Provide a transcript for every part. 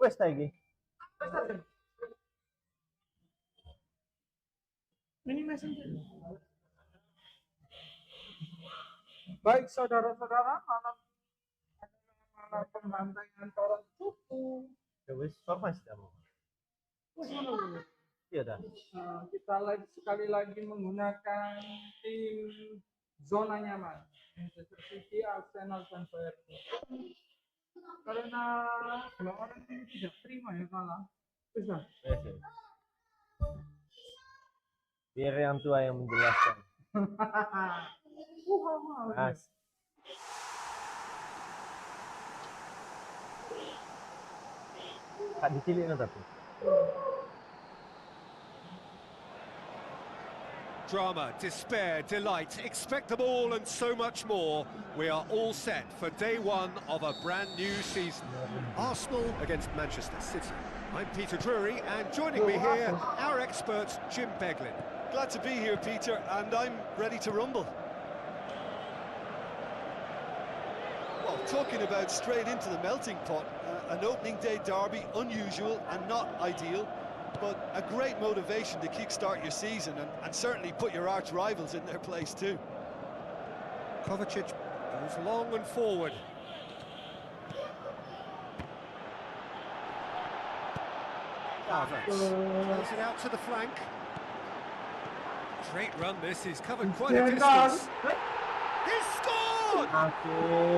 Questa lagi. Ini messenger. Baik saudara-saudara, malam pembantaian Toron cukup. Ya wis, formasi kamu. Iya dah. Kita sekali lagi menggunakan tim zona nyaman. Manchester City, Arsenal, dan Bayern. Karena dua orang ini tidak terima ya kalah. Bisa. Yes. Biar yang tua yang menjelaskan. Mas. Kak dicilik no tapi. Drama, despair, delight, expect them all and so much more. We are all set for day one of a brand new season. Arsenal against Manchester City. I'm Peter Drury, and joining me here, our expert, Jim Beglin. Glad to be here, Peter, and I'm ready to rumble. Well, talking about straight into the melting pot, an opening day derby, unusual and not ideal, but a great motivation to kickstart your season and certainly put your arch rivals in their place too. Kovacic goes long and forward. Throws it out to the flank. Great run this, he's covered quite a distance. He's scored!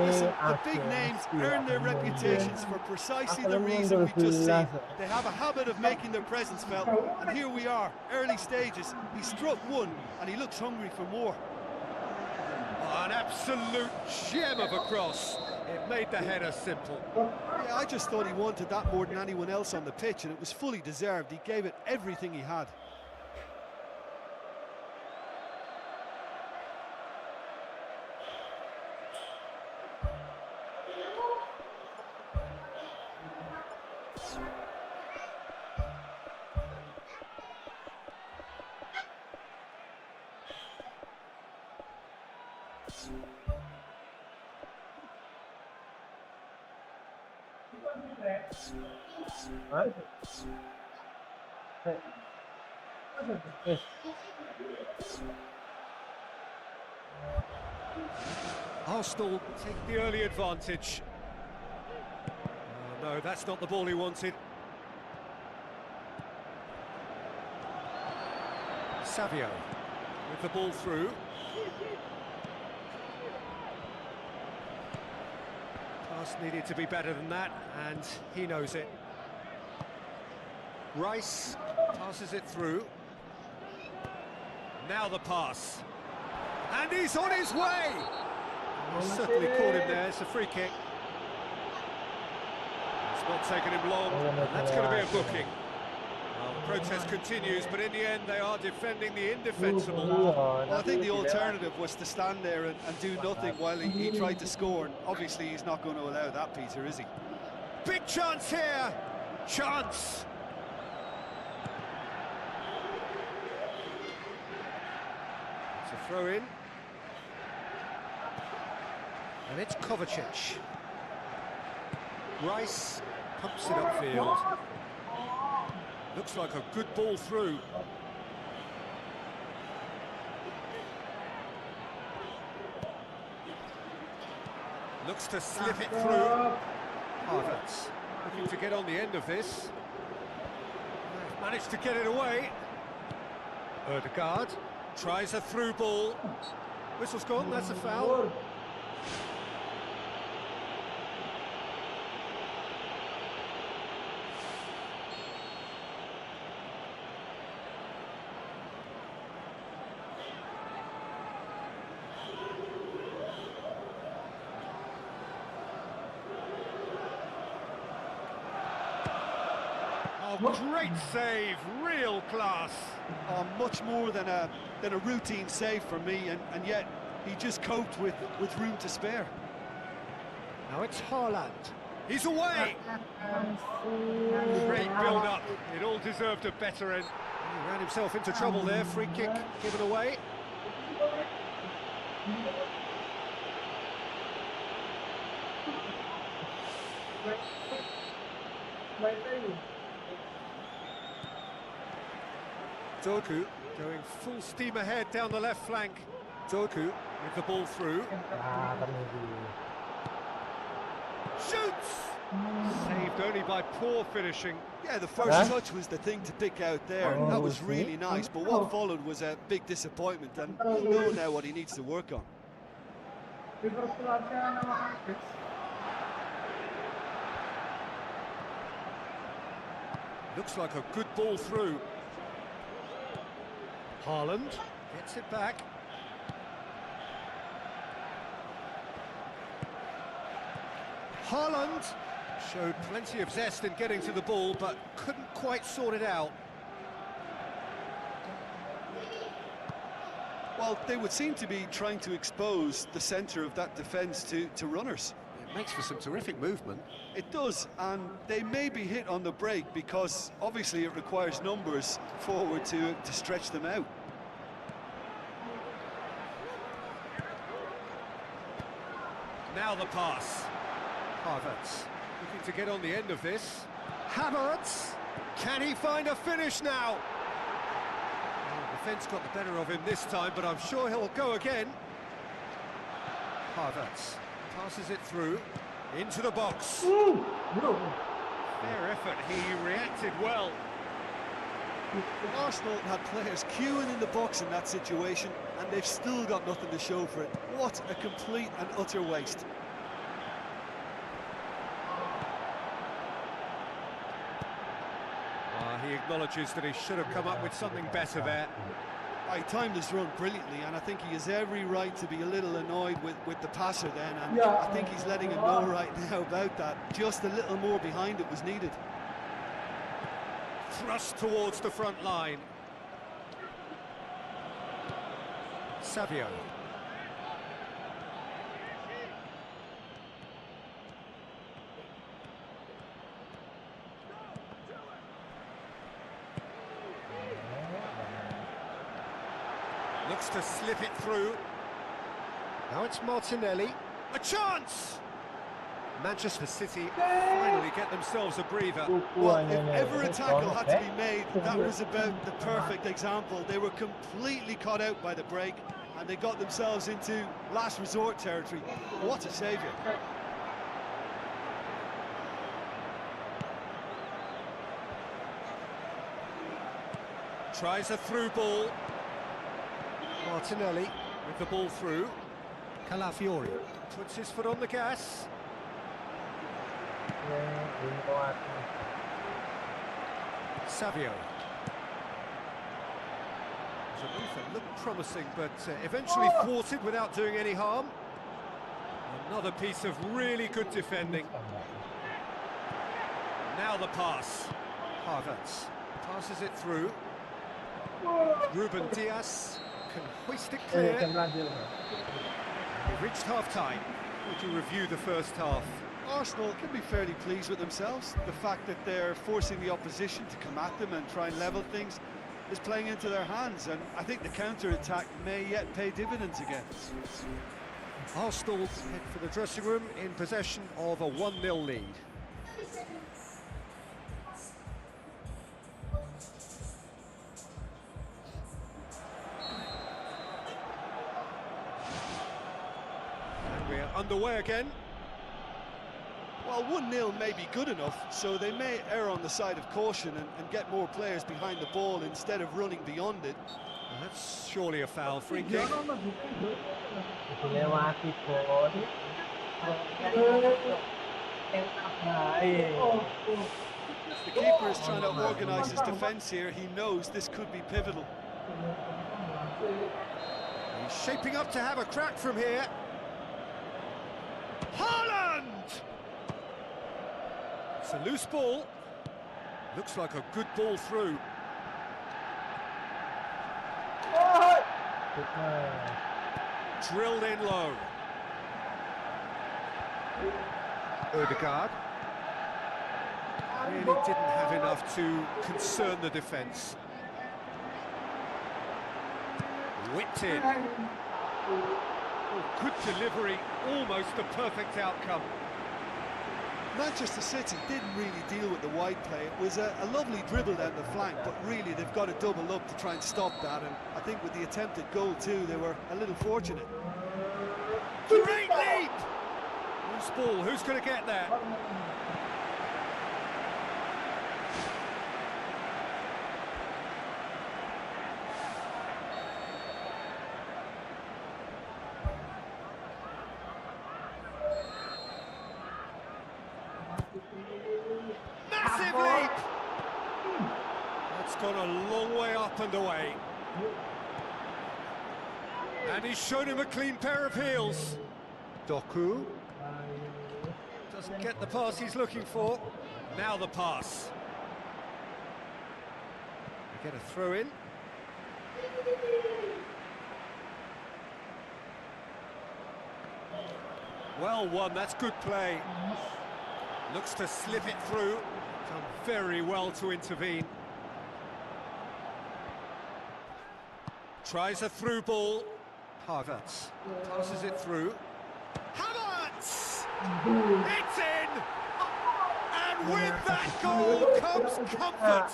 Listen, the big names earn their reputations for precisely the reason we've just seen. They have a habit of making their presence felt, and here we are, early stages. He struck one, and he looks hungry for more. Oh, an absolute gem of a cross. It made the header simple. Yeah, I just thought he wanted that more than anyone else on the pitch, and it was fully deserved. He gave it everything he had. Arsenal take the early advantage. Oh, no, that's not the ball he wanted. Savio with the ball through. Pass needed to be better than that, and he knows it. Rice passes it through. Now the pass. And he's on his way! He's certainly caught him there, it's a free kick. It's not taken him long, that's going to be a booking. Well, the protest continues, but in the end they are defending the indefensible. Well, I think the alternative was to stand there and do nothing while he tried to score, and obviously he's not going to allow that, Peter, is he? Big chance here! Chance! It's a throw in. And it's Kovacic. Rice pumps it upfield. Looks like a good ball through. Looks to slip it through. Havertz looking to get on the end of this. They've managed to get it away. Ødegaard tries a through ball. Whistle's gone, that's a foul. Oh, great save, real class. Oh, much more than a routine save for me, and yet he just coped with room to spare. Now it's Haaland. He's away! Great build-up. It all deserved a better end. He ran himself into trouble there. Free kick given away. Doku going full steam ahead down the left flank. Doku with the ball through. Ah, kami di. Shoots! Saved only by poor finishing. Yeah, the first touch was the thing to pick out there. That was really nice, but what followed was a big disappointment, and he'll know now what he needs to work on. Dipersilakan nama Alex. Looks like a good ball through. Haaland gets it back. Haaland showed plenty of zest in getting to the ball, but couldn't quite sort it out. Well, they would seem to be trying to expose the centre of that defence to runners. It makes for some terrific movement. It does, and they may be hit on the break because obviously it requires numbers forward to stretch them out. Now the pass. Havertz looking to get on the end of this. Havertz! Can he find a finish now? The defence got the better of him this time, but I'm sure he'll go again. Havertz passes it through into the box. Fair effort, he reacted well. Arsenal had players queuing in the box in that situation, and they've still got nothing to show for it. What a complete and utter waste. He acknowledges that he should have come up with something better there. He timed his run brilliantly, and I think he has every right to be a little annoyed with the passer then, and I think he's letting him know right now about that. Just a little more behind it was needed. Thrust towards the front line. Savio. Looks to slip it through. Now it's Martinelli. A chance! Manchester City finally get themselves a breather. Well, if ever a tackle had to be made, that was about the perfect example. They were completely caught out by the break, and they got themselves into last resort territory. What a saviour. Tries a through ball. Martinelli with the ball through. Calafiori puts his foot on the gas. Savio. The move that looked promising, but eventually thwarted without doing any harm. Another piece of really good defending. Now the pass. Havertz passes it through. Ruben Diaz can hoist it clear. We've reached half-time. Would you review the first half? Arsenal can be fairly pleased with themselves. The fact that they're forcing the opposition to come at them and try and level things is playing into their hands, and I think the counter-attack may yet pay dividends again. Arsenal head for the dressing room in possession of a 1-0 lead. And we're underway again. Well, 1-0 may be good enough, so they may err on the side of caution and get more players behind the ball instead of running beyond it. Well, that's surely a foul. Free kick. The keeper is trying to organise his defence here. He knows this could be pivotal. He's shaping up to have a crack from here. Haaland! It's a loose ball. Looks like a good ball through. Drilled in low. Odegaard really didn't have enough to concern the defence. Whipped in. Oh, good delivery, almost the perfect outcome. Manchester City didn't really deal with the wide play. It was a lovely dribble down the flank, but really they've got to double up to try and stop that, and I think with the attempted goal too, they were a little fortunate. Great leap! Loose ball, who's going to get there? Massive leap! That's gone a long way up and away. And he's shown him a clean pair of heels. Doku doesn't get the pass he's looking for. Now the pass. They get a throw in. Well won, that's good play. Looks to slip it through. Done very well to intervene. Tries a through ball. Havertz passes it through. Havertz! It's in! And with that goal comes comfort.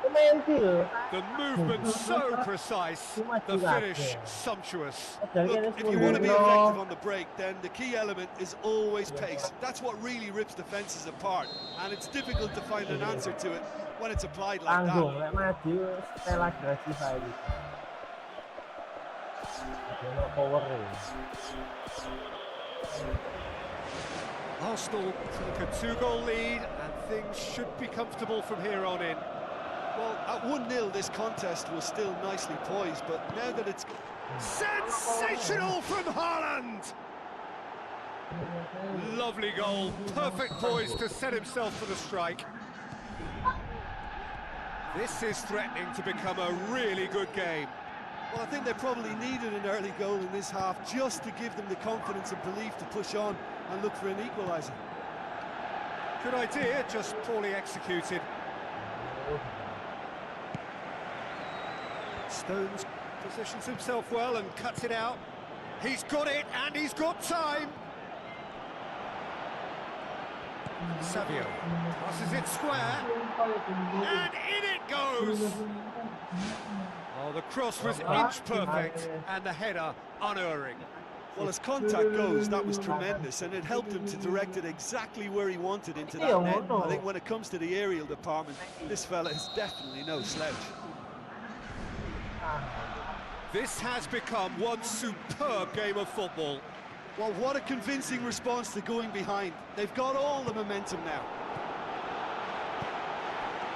The movement so precise, the finish sumptuous. Look, if you want to be effective on the break, then the key element is always pace. That's what really rips defences apart, and it's difficult to find an answer to it when it's applied like Langsung that. maju, style agresif aja gitu. Ada power Arsenal take a 2-goal lead, and things should be comfortable from here on in. Well, at 1-0 this contest was still nicely poised, but now that it's... Sensational from Haaland! Lovely goal, perfect poise to set himself for the strike. This is threatening to become a really good game. Well, I think they probably needed an early goal in this half just to give them the confidence and belief to push on and look for an equaliser. Good idea, just poorly executed. Stones positions himself well and cuts it out. He's got it, and he's got time. Savio passes it square, and in it goes. Oh, the cross was inch perfect, and the header unerring. Well, as contact goes, that was tremendous, and it helped him to direct it exactly where he wanted into that net. I think when it comes to the aerial department, this fella is definitely no slouch. This has become one superb game of football. Well, what a convincing response to going behind. They've got all the momentum now.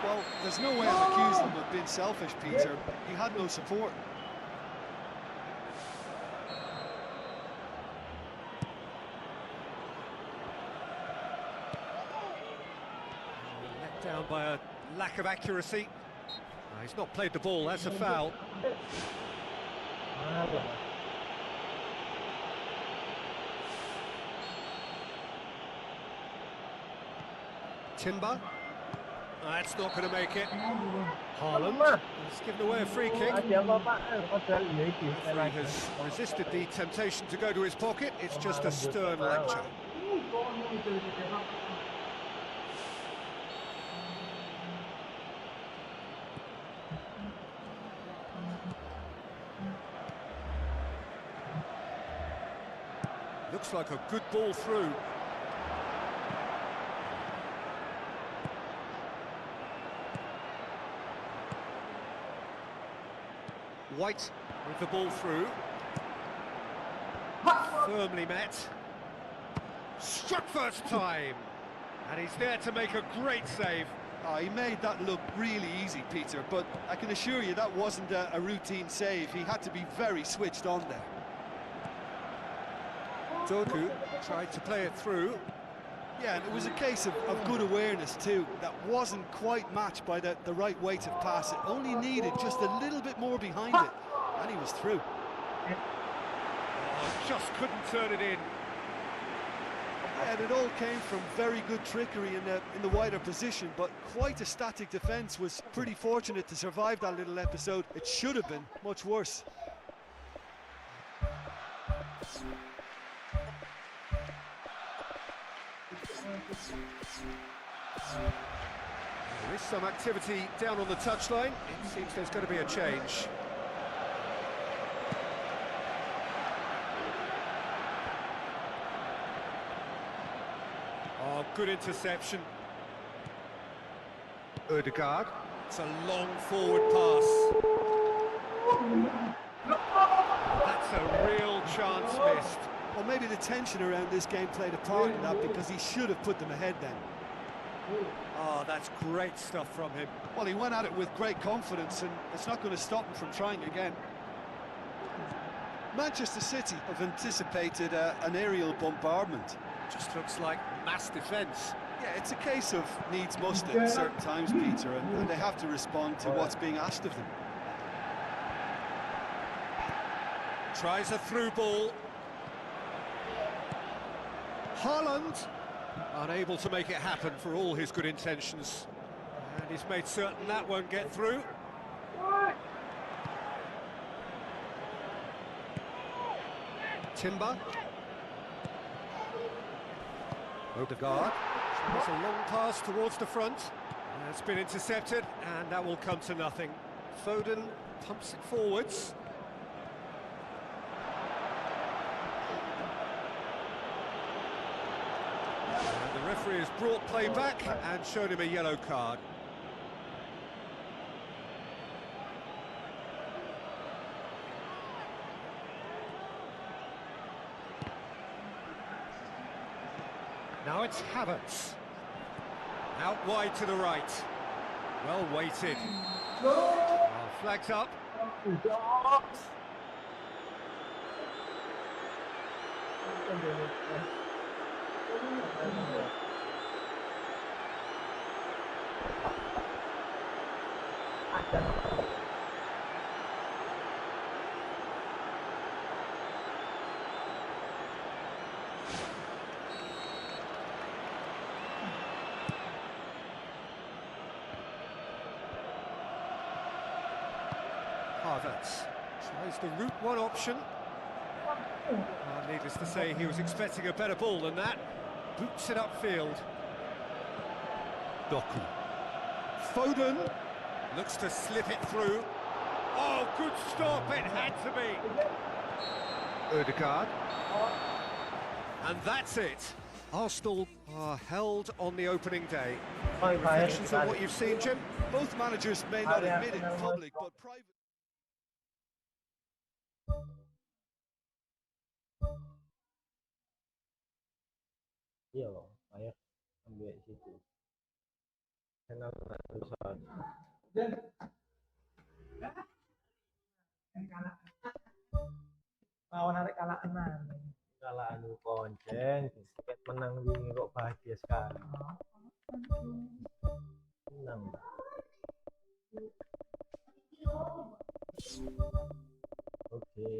Well, there's no way I'm accusing him of being selfish, Peter. He had no support. Let down by a lack of accuracy. He's not played the ball, that's a foul. Timber. That's not going to make it. Haaland has given away a free kick. Referee has resisted the temptation to go to his pocket. It's just a stern lecture. Looks like a good ball through. White with the ball through. Firmly met. Struck first time. And he's there to make a great save. Oh, he made that look really easy, Peter, but I can assure you that wasn't a routine save. He had to be very switched on there. Doku tried to play it through. Yeah, and it was a case of good awareness too. That wasn't quite matched by the right weight of pass. It only needed just a little bit more behind it, and he was through. Oh, just couldn't turn it in. Yeah, and it all came from very good trickery in the wider position, but quite a static defence. Was pretty fortunate to survive that little episode. It should have been much worse. There is some activity down on the touchline. It seems there's going to be a change. Oh, good interception. Ødegaard. It's a long forward pass. That's a real chance missed. Well, maybe the tension around this game played a part in that, because he should have put them ahead then. Oh, that's great stuff from him. Well, he went at it with great confidence, and it's not going to stop him from trying again. Manchester City have anticipated an aerial bombardment. Just looks like mass defence. Yeah, it's a case of needs must at certain times, Peter, and they have to respond to what's being asked of them. Tries a through ball. Haaland, unable to make it happen for all his good intentions. And he's made certain that won't get through. Timber. Ødegaard. It's a long pass towards the front. It's been intercepted, and that will come to nothing. Foden pumps it forwards. And the referee has brought play back and shown him a yellow card. Now it's Havertz. Out wide to the right. Well weighted. Oh, flags up. Havertz tries the route one option. Needless to say, he was expecting a better ball than that. Boots it upfield. Doku. Foden looks to slip it through. Oh, good stop, it had to be. Ødegaard. And that's it. Arsenal are held on the opening day. Reflections on what you've seen, Jim? Both managers may not admit it in public, but private... Iya loh, saya ambil situ. Channel terusan. Lawan hari kalah enam. Kalah anu konceng, tiket menang wingi kok bahagia sekali. Menang. Oke.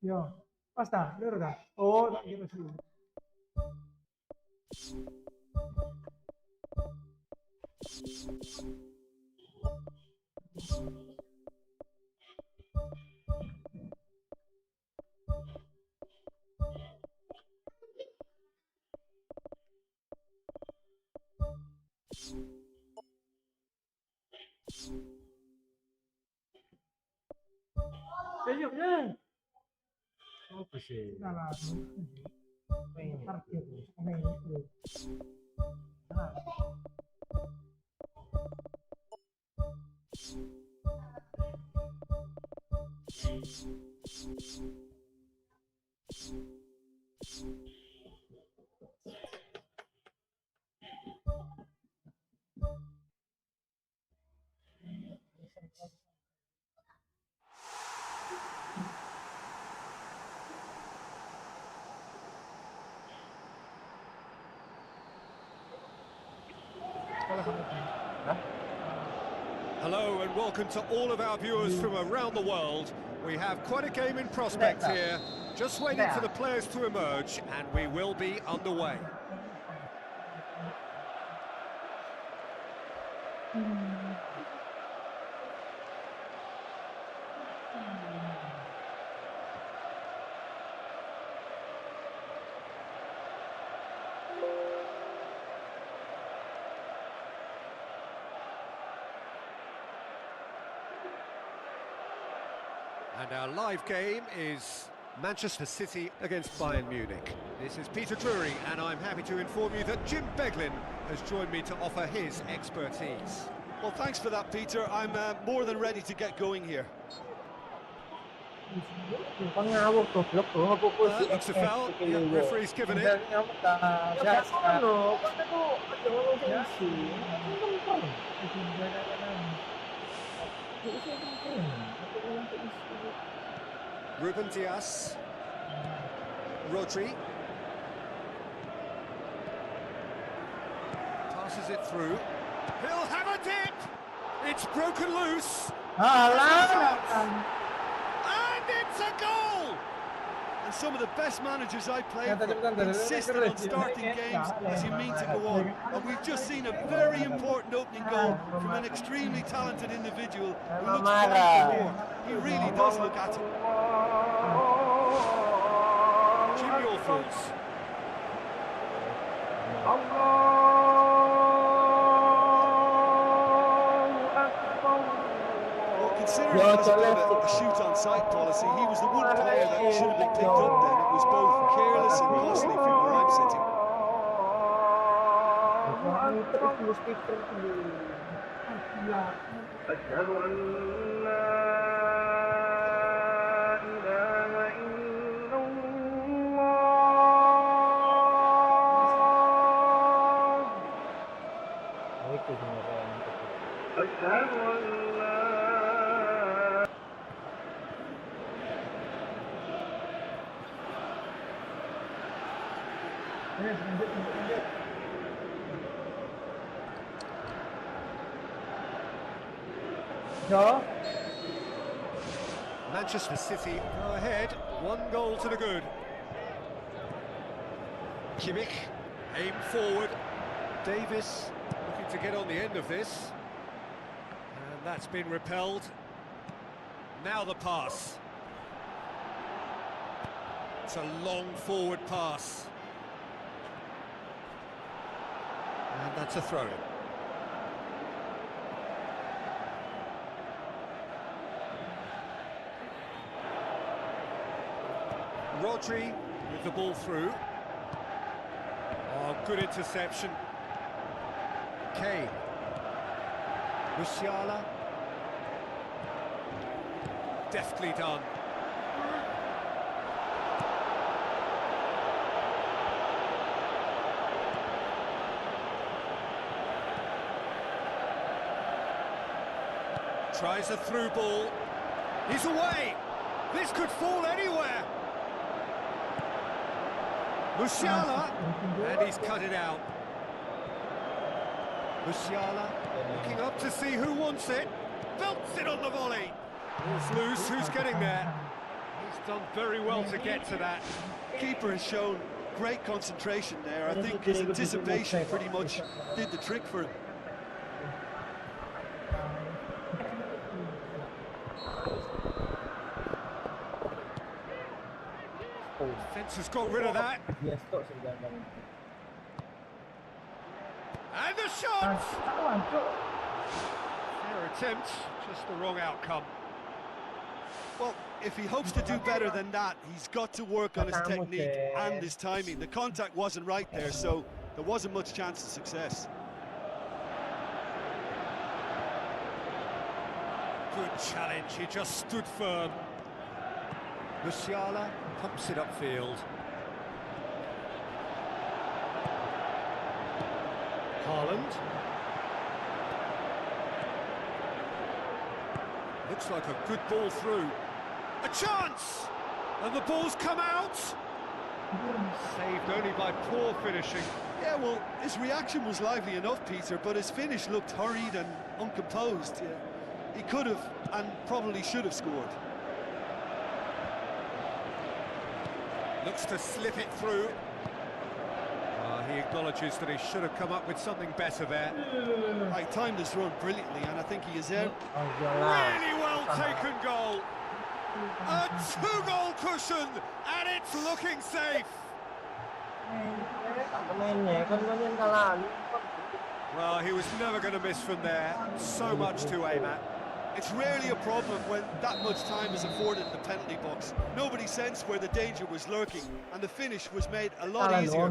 Yo, pas dah, lur dah. Oh, tak kira sih. Senyumnya. Apa sih? Nah lah, Pengen. parkir, aneh itu. Nah. Hello and welcome to all of our viewers from around the world. We have quite a game in prospect here. Just waiting for the players to emerge and we will be underway. And our live game is Manchester City against Bayern Munich. This is Peter Drury, and I'm happy to inform you that Jim Beglin has joined me to offer his expertise. Well, thanks for that, Peter. I'm more than ready to get going here. Looks a foul. Yeah, referee's given it. Ruben Dias, Rodri, passes it through, he'll have a dip, it's broken loose, and it's a goal! And some of the best managers I played for insisted on starting games as you mean to go on. And we've just seen a very important opening goal from an extremely talented individual who looks primed for more. He really does look at it. Jim, your thoughts? Considering it was a bit of a shoot-on-sight policy, he was the one player that should have been picked up then. It was both careless and costly from where I'm sitting. Manchester City go ahead, 1 goal to the good. Kimmich, aim forward. Davis looking to get on the end of this. And that's been repelled. Now the pass. It's a long forward pass. And that's a throw-in. Rodri with the ball through. Oh, good interception. Kane. Musiala. Deftly done. Tries a through ball. He's away. This could fall anywhere. Musiala, and he's cut it out. Musiala looking up to see who wants it. Belts it on the volley. Ball's loose. Who's getting there? He's done very well to get to that. Keeper has shown great concentration there. I think his anticipation pretty much did the trick for him. Defence has got rid of that. And the shot! Fair attempt, just the wrong outcome. Well, if he hopes to do better than that, he's got to work on his technique and his timing. The contact wasn't right there, so there wasn't much chance of success. Good challenge, he just stood firm. Musiala pumps it upfield. Haaland. Looks like a good ball through. A chance! And the ball's come out! Saved only by poor finishing. Yeah, well, his reaction was lively enough, Peter, but his finish looked hurried and uncomposed. Yeah. He could have and probably should have scored. Looks to slip it through. He acknowledges that he should have come up with something better there. I timed his run brilliantly, and I think he is out. Really well taken goal. A 2-goal cushion, and it's looking safe. Well, he was never going to miss from there. So much to aim at. It's rarely a problem when that much time is afforded in the penalty box. Nobody sensed where the danger was lurking, and the finish was made a lot easier.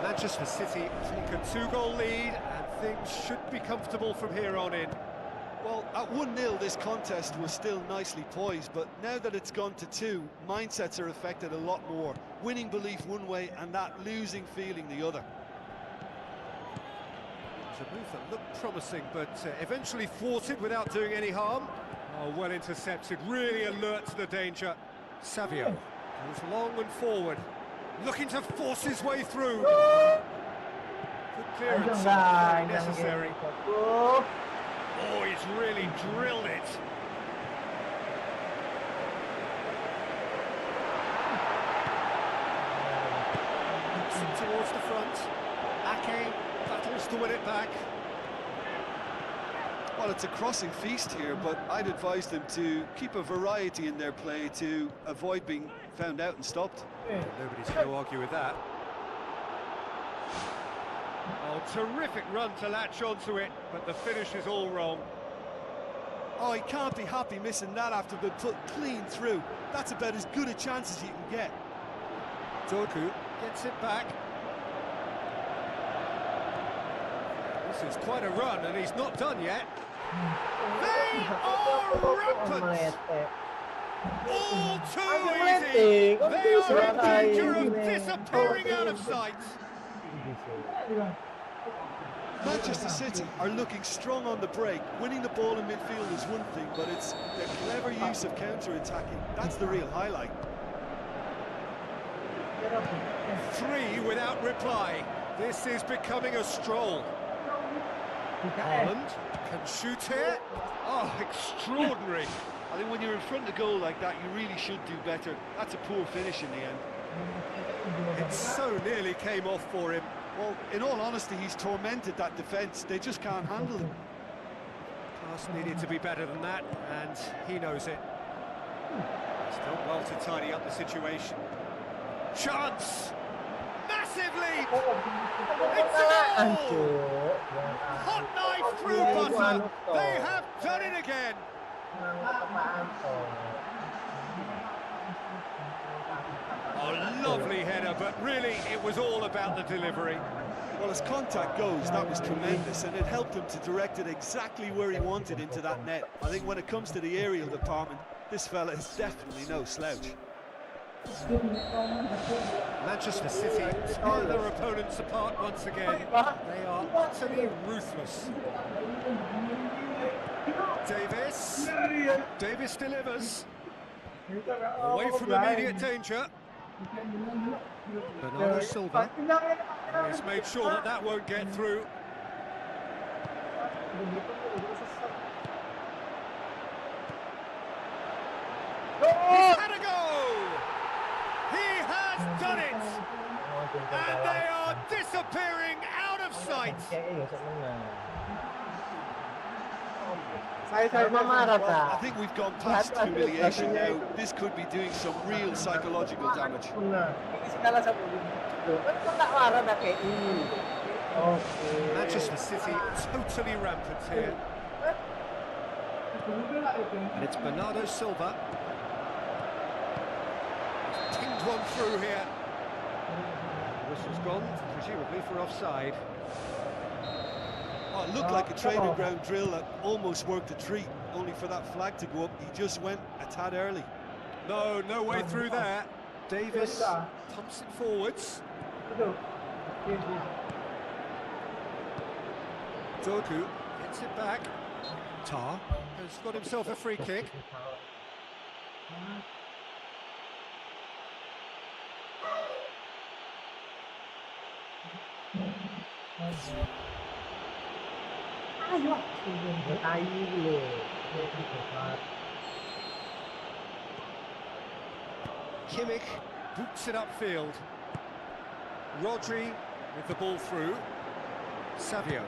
Manchester City take a 2-goal lead, and things should be comfortable from here on in. Well, at 1-0 this contest was still nicely poised, but now that it's gone to 2, mindsets are affected a lot more. Winning belief one way and that losing feeling the other. It's a move that looked promising, but eventually thwarted without doing any harm. Oh, well intercepted, really alert to the danger. Savio goes long and forward, looking to force his way through. Good clearance, very necessary. Oh, he's really drilled it. Towards the front. Ake battles to win it back. Well, it's a crossing feast here, but I'd advise them to keep a variety in their play to avoid being found out and stopped. Nobody's going to argue with that. Oh, terrific run to latch onto it, but the finish is all wrong. Oh, he can't be happy missing that after being put clean through. That's about as good a chance as you can get. Doku gets it back. This is quite a run, and he's not done yet. They are rampant! All too easy! They are in danger of disappearing out of sight! Manchester City are looking strong on the break. Winning the ball in midfield is one thing, but it's their clever use of counter-attacking. That's the real highlight. 3 without reply. This is becoming a stroll. Haaland can shoot here. Oh, extraordinary. I think when you're in front of goal like that, you really should do better. That's a poor finish in the end. It so nearly came off for him. Well, in all honesty, he's tormented that defence. They just can't handle him. Pass needed to be better than that, and he knows it. He's done well to tidy up the situation. Chance! Massive leap! It's a goal! Hot knife through butter! They have done it again! Oh, lovely header, but really it was all about the delivery. Well, as contact goes, that was tremendous, and it helped him to direct it exactly where he wanted into that net. I think when it comes to the aerial department, this fella is definitely no slouch. Manchester City tear their opponents apart once again. They are utterly ruthless. Davis delivers. Away from immediate danger. Bernardo Silva has made sure that that won't get through. He's had a go! He has done it! And they are disappearing out of sight! I think we've gone past humiliation now. This could be doing some real psychological damage. Manchester City totally rampant here. And it's Bernardo Silva. He's tinged one through here. The whistle's gone, presumably for offside. Oh, it looked like a training ground drill that almost worked a treat, only for that flag to go up. He just went a tad early. No way through there. Davis pumps it forwards. Doku gets it back. Tar has got himself a free kick. Kimmich boots it upfield. Rodri with the ball through. Savio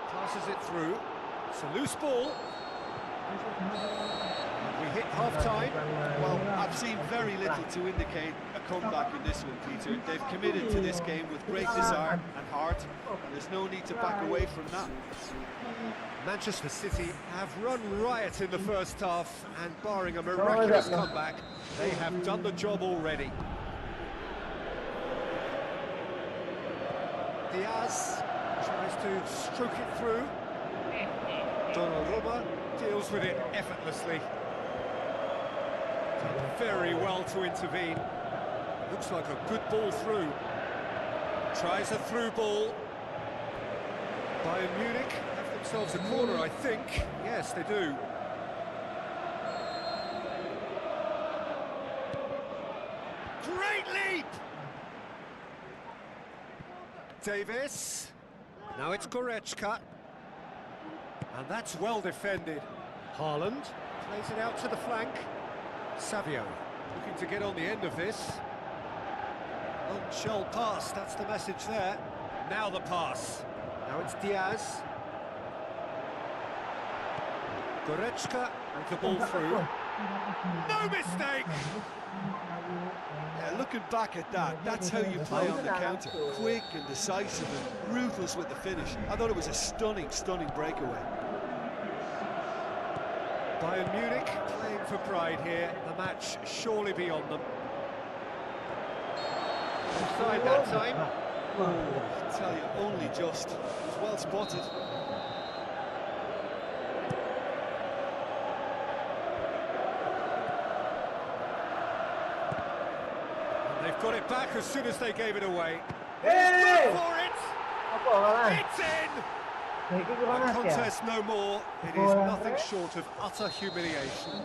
passes it through. It's a loose ball. We hit half-time. Well, I've seen very little to indicate a comeback in this one, Peter. They've committed to this game with great desire and heart, and there's no need to back away from that. Manchester City have run riot in the first half, and barring a miraculous comeback, they have done the job already. Diaz tries to stroke it through. Donnarumma deals with it effortlessly. Done very well to intervene. Looks like a good ball through. Tries a through ball. Bayern Munich have themselves a corner, I think. Yes, they do. Great leap! Davis. Now it's Goretzka. And that's well defended. Haaland plays it out to the flank. Savio looking to get on the end of this. Long-shell pass, that's the message there. Now the pass. Now it's Diaz. Goretzka with the ball through. No mistake! Yeah, looking back at that, that's how you play on the counter. Quick and decisive and ruthless with the finish. I thought it was a stunning, stunning breakaway. Bayern Munich playing for pride here. The match surely beyond them. Offside that time. Oh, I tell you, only just. It was well spotted. And they've got it back as soon as they gave it away. Hey! Look for it! Apa kalah? It's in! Kayak gitu A panas ya? contest no more. It is nothing short of utter humiliation.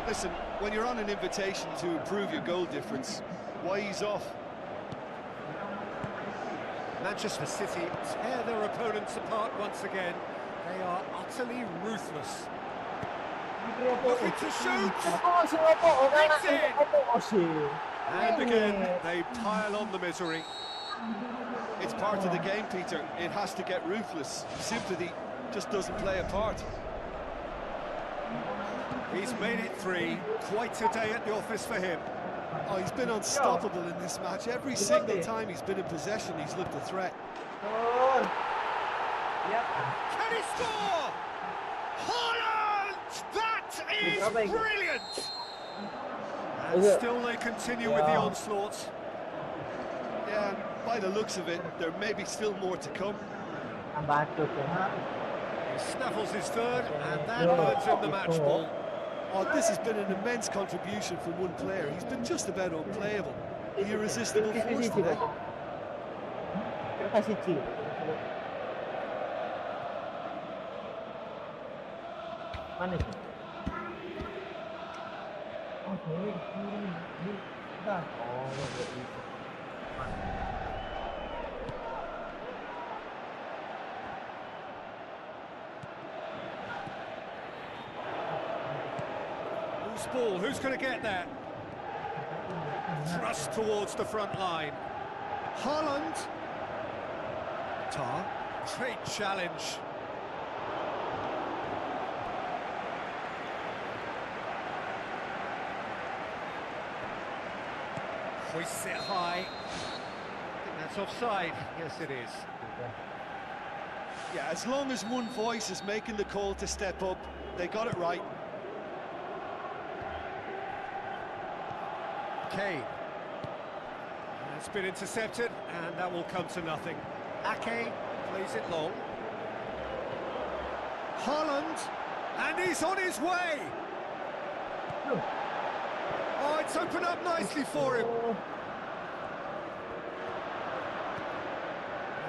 Listen, when you're on an invitation to improve your goal difference, why ease off? Manchester City tear their opponents apart once again. They are utterly ruthless. Looking to shoot! It's in! And again, they pile on the misery. It's part of the game, Peter. It has to get ruthless. Sympathy just doesn't play a part. He's made it 3. Quite a day at the office for him. Oh, he's been unstoppable in this match. Every single time he's been in possession, he's looked a threat. Can he score? Haaland! That is brilliant! And still they continue with the onslaughts. Yeah, and by the looks of it, there may be still more to come. He snaffles his third, and that earns him the match ball. Oh, this has been an immense contribution from one player. He's been just about unplayable. The irresistible force today. Mana sih? Oh, ini. Dah. Oh, ini. Loose ball, who's going to get that? Thrust towards the front line. Haaland. Tar. Great challenge. Hoists it high. I think that's offside. Yes, it is. Yeah, as long as one voice is making the call to step up, they got it right. Kane. It's been intercepted, and that will come to nothing. Ake plays it long. Haaland, and he's on his way! Oh, it's opened up nicely for him.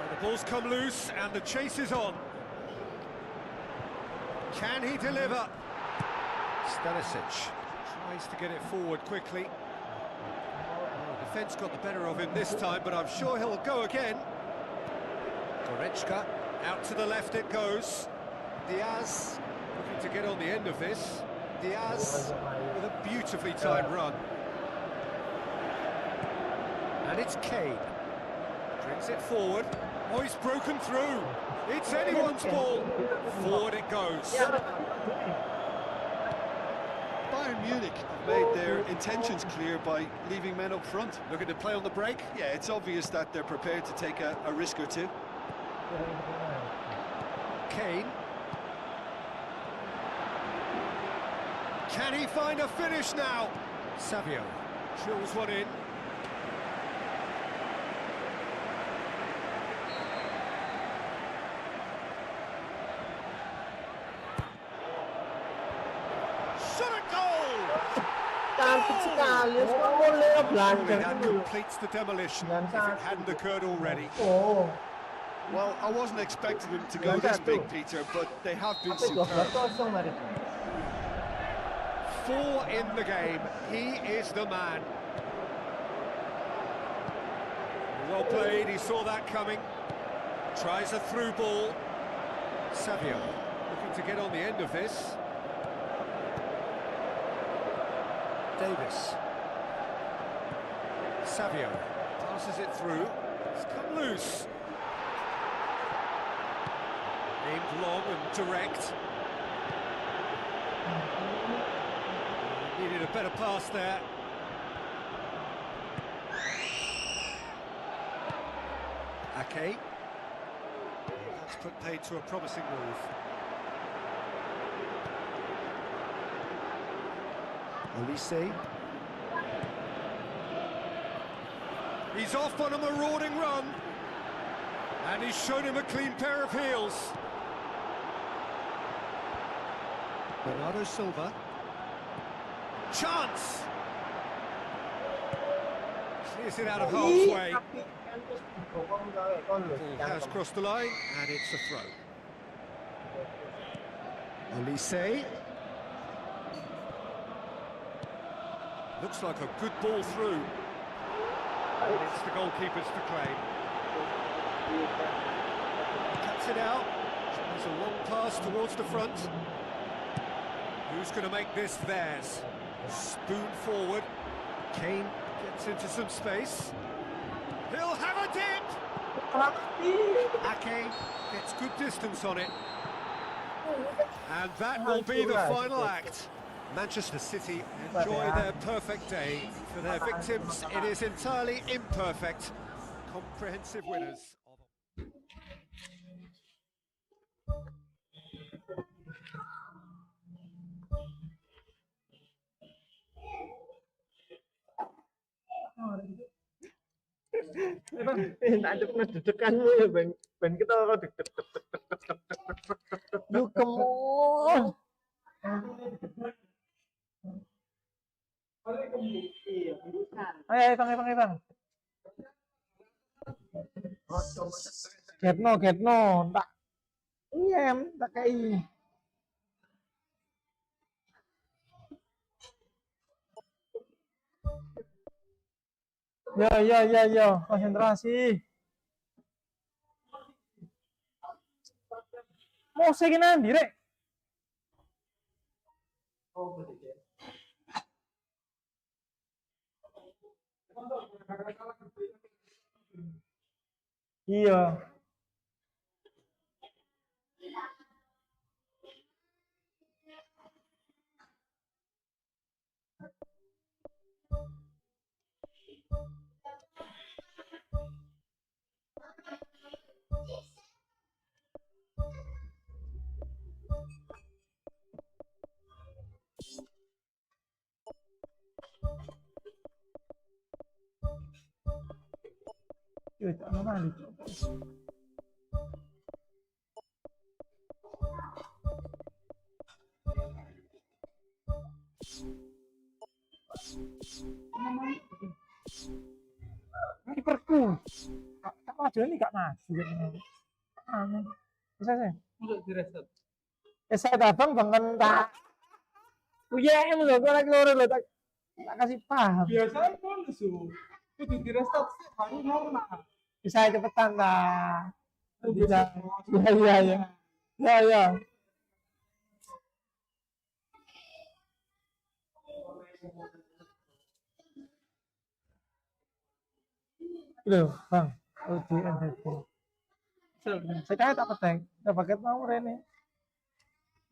The ball's come loose, and the chase is on. Can he deliver? Stanisic tries to get it forward quickly. Well, the defence got the better of him this time, but I'm sure he'll go again. Goretzka, out to the left it goes. Diaz looking to get on the end of this. Diaz with a beautifully timed run. And it's Kane. Brings it forward. Oh, he's broken through. It's anyone's ball. Forward it goes. Bayern Munich have made their intentions clear by leaving men up front. Looking to play on the break. Yeah, it's obvious that they're prepared to take a risk or two. Kane. Can he find a finish now? Savio drills one in. Shot a goal! Cantik sekali, boleh belanja That dulu. completes the demolition if it hadn't occurred already. Oh, Well, I wasn't expecting them to go this big, Peter, but they have been tapi 12 superb. kosong tadi. 4 in the game. He is the man. Well played, he saw that coming. Tries a through ball. Savio looking to get on the end of this. Davis. Savio passes it through. It's come loose. Aimed long and direct. Needed a better pass there. Ake. That's put paid to a promising move. Olise. He's off on a marauding run. And he's shown him a clean pair of heels. Bernardo Silva. Chance! Clears it out of harm's way. Ball has crossed the line, and it's a throw. Olise. Looks like a good ball through. And it's the goalkeeper's to claim. Cuts it out. There's a long pass towards the front. Who's going to make this theirs? Spoon forward. Kane gets into some space. He'll have a dip! Ake gets good distance on it. And that will be the final act. Manchester City enjoy their perfect day. For their victims, it is entirely imperfect. Comprehensive winners. Ada pernah deg-deganmu ya, Ben. Ben kita kalau deg-deg. Yuk, kemon. Ayo, Bang. Getno. Tak. Iya, tak kayak. Ya, konsentrasi. Mau segini nanti, Rek. Iya. Yuk, tak mana kiperku. Tak maju ini gak maju. Aneh. Bisa sih. Untuk direset. saya datang bangun tak UGM loh, gue lagi loro loh, tak kasih paham. Biasanya kan su, kudu di restart sih baru normal. Bisa cepetan lah. Bisa. Ya. Loh, Bang, UGM itu. Saya tak petek, tak paket nomor ini.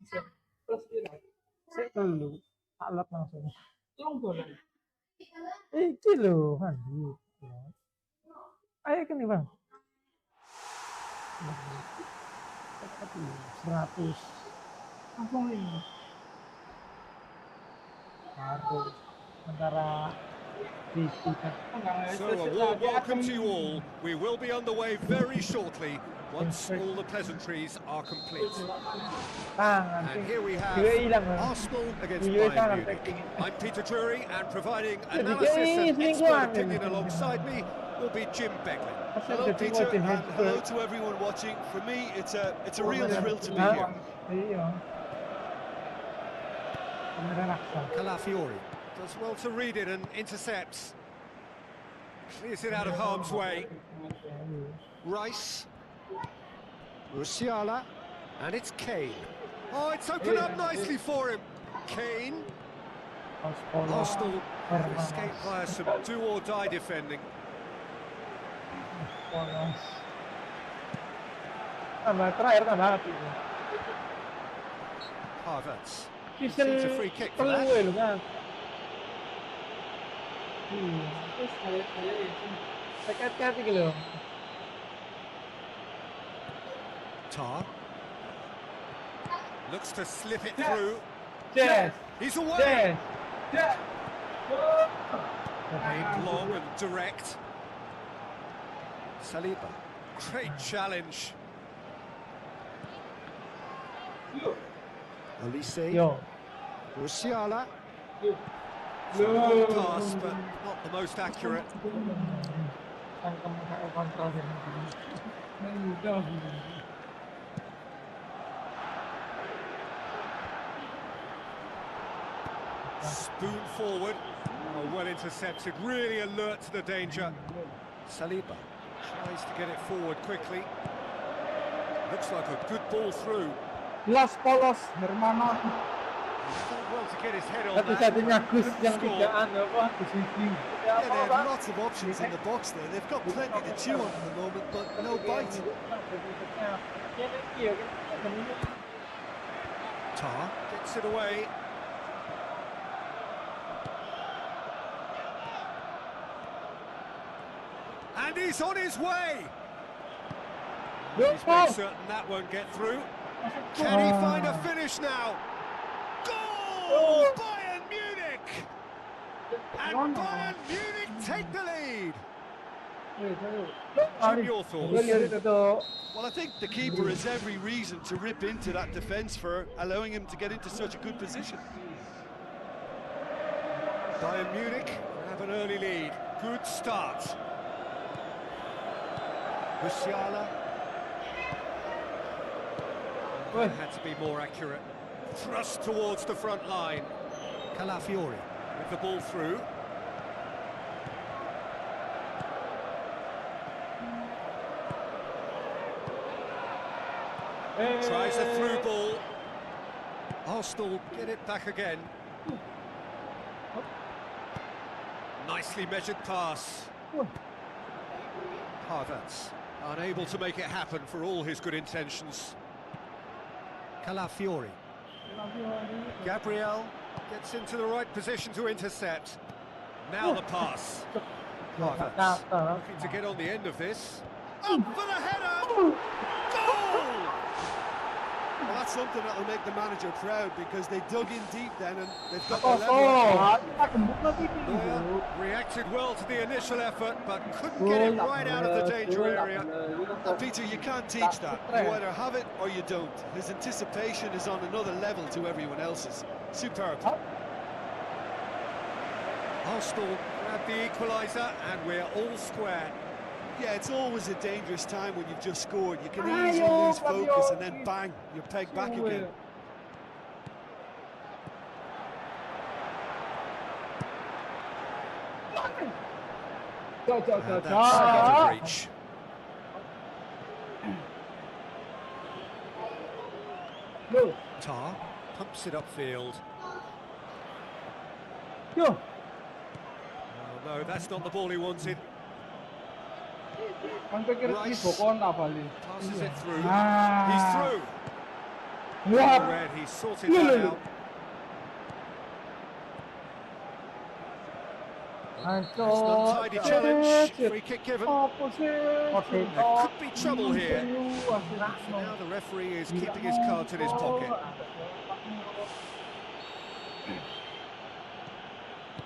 Terus ini, Saya dulu, tak lap langsung. long boleh. Iki loh, Bang. Ayo kan nih, Bang. 100 Apa ini? harus antara visi kan. So a warm welcome to you all. We will be on the way very shortly once all the pleasantries are complete. And here we have Arsenal against Bayern Munich. I'm Peter Drury, and providing analysis and expert opinion alongside me will be Jim Beglin. Hello, Peter, and hello to everyone watching. For me, it's a real thrill to be here. Iya. Calafiori does well to read it and intercepts. Clears it out of harm's way. Rice. Musiala. And it's Kane. Oh, it's opened up nicely for him. Kane. Arsenal escaped via some do-or-die defending. Terakhir tambah api. Havertz. Season Seems a free kick for that. loh kan. Terus saya ini. Sekat-sekat iki lho. Tar. Looks to slip it through. Yes. He's away. Ya. Aimed long and direct. Saliba. Great challenge. Olise. Yo. Musiala. Loh. Long pass, but not the most accurate. Kontrol Spoon forward. Oh, well intercepted. Really alert to the danger. Saliba tries to get it forward quickly. Looks like a good ball through. Los Polos Hermano. Done well to get his head on Satu-satunya that. Gus yang Score. tidak apa di sini. Yeah, they have lots of options in the box there. They've got plenty to chew on at the moment, but no bite. Tar gets it away. And he's on his way. He's made certain that won't get through. Can he find a finish now? Goal! Bayern Munich! And Bayern Munich take the lead. Jim, your thoughts? Well, I think the keeper has every reason to rip into that defence for allowing him to get into such a good position. Bayern Munich have an early lead. Good start. Musiala. Had to be more accurate. Thrust towards the front line. Calafiori with the ball through. Tries a through ball. Arsenal get it back again. Nicely measured pass. Havertz unable to make it happen for all his good intentions. Calafiori. Gabriel gets into the right position to intercept. Now the pass. Havertz looking to get on the end of this. Up for the header! Goal! Well, that's something that will make the manager proud because they dug in deep then and they've got the level. Neuer reacted well to the initial effort, but couldn't get it right out of the danger area. Peter, you can't teach that. You either have it or you don't. His anticipation is on another level to everyone else's. Superb. Arsenal grab the equaliser, and we're all square. Yeah, it's always a dangerous time when you've just scored. You can easily lose focus and then bang, you're pegged back again. And that's out of reach. Tar pumps it upfield. Yo. Oh, no, that's not the ball he wanted. Kan pikir ini Rice. bokon apa li? Passes it through. Ah. He's through. Wah. Red, he's sorted that out. Nice untidy challenge. Free kick given. Apa sih? There could be trouble here. So now the referee is keeping his cards in his pocket.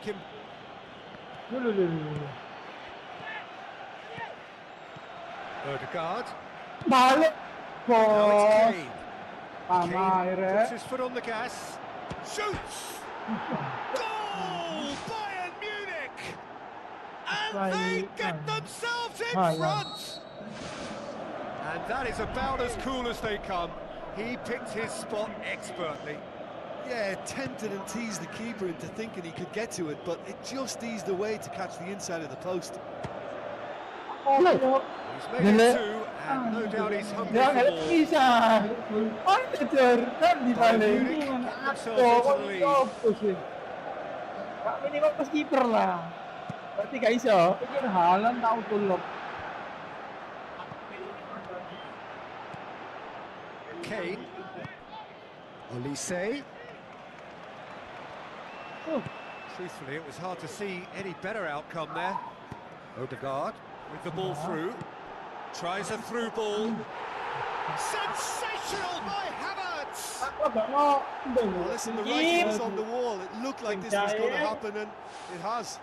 Kim. Ødegaard. Balik. Now it's Bos. Kane. Sama Kane akhirnya. puts his foot on the gas. Shoots! Goal! Bayern Munich! And they get themselves in front! And that is about as cool as they come. He picked his spot expertly. Yeah, tempted and teased the keeper into thinking he could get to it, but it just eased away to catch the inside of the post. He's made it two, and no doubt he's hungry Dia for nggak more. bisa. Mana Jordan di balik. Apa sih? Kak minimal pas kiper lah. Berarti gak iso. Pikir Haaland tahu tulok. Kane. Olise. Truthfully, it was hard to see any better outcome there. Ødegaard with the ball through. Tries a through ball. Sensational by Havertz! Well, listen, the writing was on the wall. It looked like this was going to happen, and it has.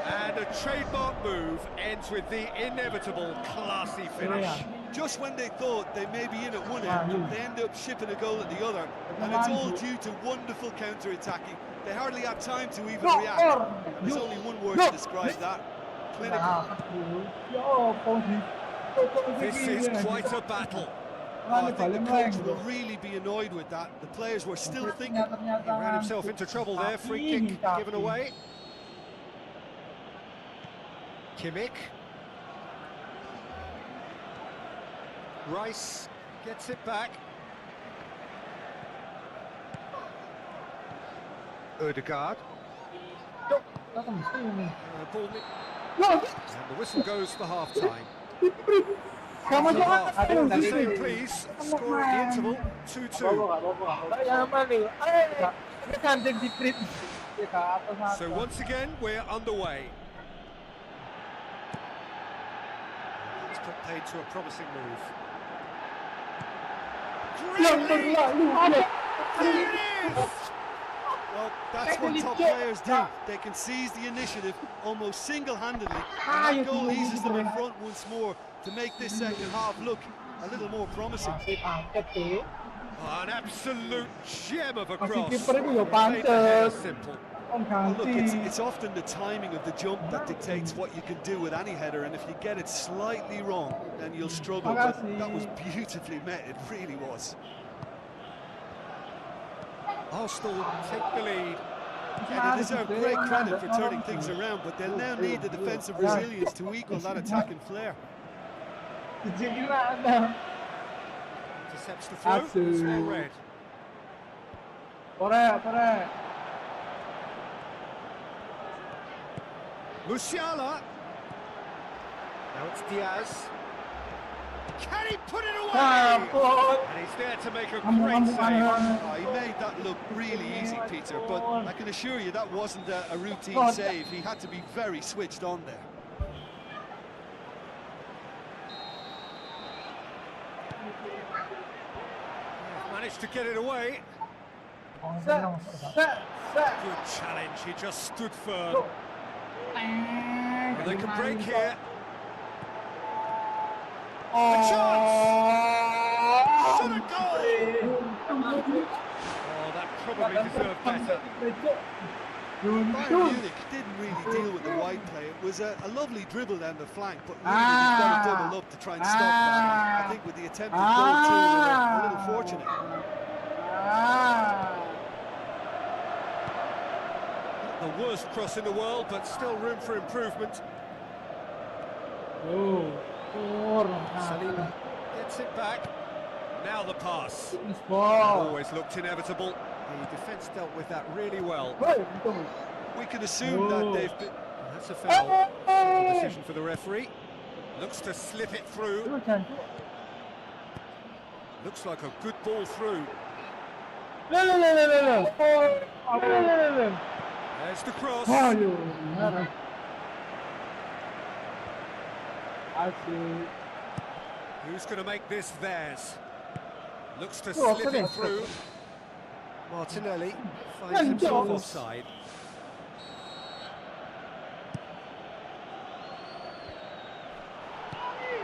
And a trademark move ends with the inevitable classy finish. Just when they thought they may be in at one end, they end up shipping a goal at the other, and it's all due to wonderful counter-attacking. They hardly had time to even react. There's only one word to describe that: clinical. This is quite a battle. I think the coach will really be annoyed with that. The players were still thinking. He ran himself into trouble there. Free kick given away. Kimmich. Rice gets it back. Ødegaard. Ball and the whistle goes for half-time. Sama Half. jangan. Say please. Score at the interval 2-2. Nyaman nih. Ada cantik di print. So once again we're underway. It's put paid to a promising move. Great! There it is! Well, that's what top players do. They can seize the initiative almost single-handedly, and that goal eases them in front once more to make this second half look a little more promising. An absolute gem of a cross. Kiper itu ya Made the header pantes. simple. Well, look, it's often the timing of the jump that dictates what you can do with any header, and if you get it slightly wrong, then you'll struggle. But that was beautifully met, it really was. Arsenal take the lead. And they deserve great credit for turning things around, but they'll now need the defensive resilience to equal that attacking flair. Intercepts the throw. It's well read. Musiala. Now it's Diaz. Can he put it away? And he's there to make a great save. Oh, he made that look really easy, Peter, but I can assure you that wasn't a routine save. He had to be very switched on there. Managed to get it away. Good challenge. He just stood firm. They can break here. A chance! Shot a goal! Oh, that probably deserved better. Bayern Munich didn't really deal with the wide play. It was a lovely dribble down the flank, but really they've got to double up to try and stop that. I think with the attempted goal too, they were a little fortunate. the worst cross in the world, but still room for improvement. Oh, Saliba gets it back. Now the pass. Fitness That ball. always looked inevitable. The defence dealt with that really well. We can assume that they've been... That's a foul. Simple decision for the referee. Looks to slip it through. Looks like a good ball through. There's the cross. Who's going to make this theirs? Looks to slip it through. Martinelli finds himself offside.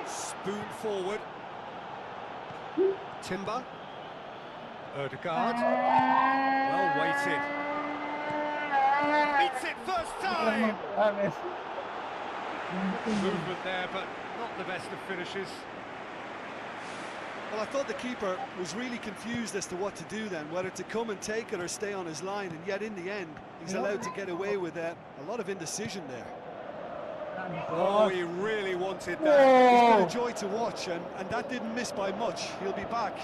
Spoon forward. Timber. Ødegaard. Well weighted. Beats it first time. Movement there, but not the best of finishes. Well, I thought the keeper was really confused as to what to do then, whether to come and take it or stay on his line, and yet in the end, he's allowed to get away with a lot of indecision there. Oh, he really wanted that. It's been a joy to watch, and that didn't miss by much. He'll be back.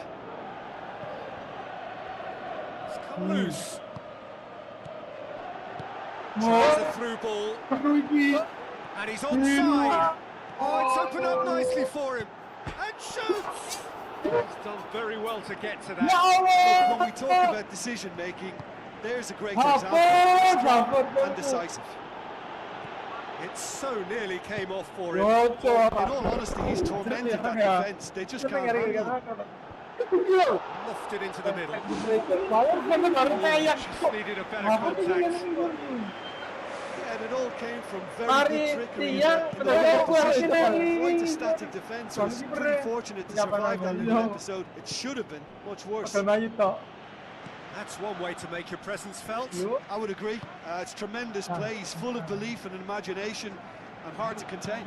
It's come loose. Tries a through ball. And he's onside. Oh, it's opened up nicely for him. And shoots! He's done very well to get to that. Look, when we talk about decision making, there's a great example. Strong and decisive. It so nearly came off for him. In all honesty, he's tormented that defence. They just can't handle him. Lofted into the middle. Just needed a better contact. Yeah, and it all came from very good trickery in the opposition. Quite a static defence. It was pretty fortunate to survive that little episode. It should have been much worse. That's one way to make your presence felt. I would agree. It's tremendous play. He's full of belief and imagination and hard to contain.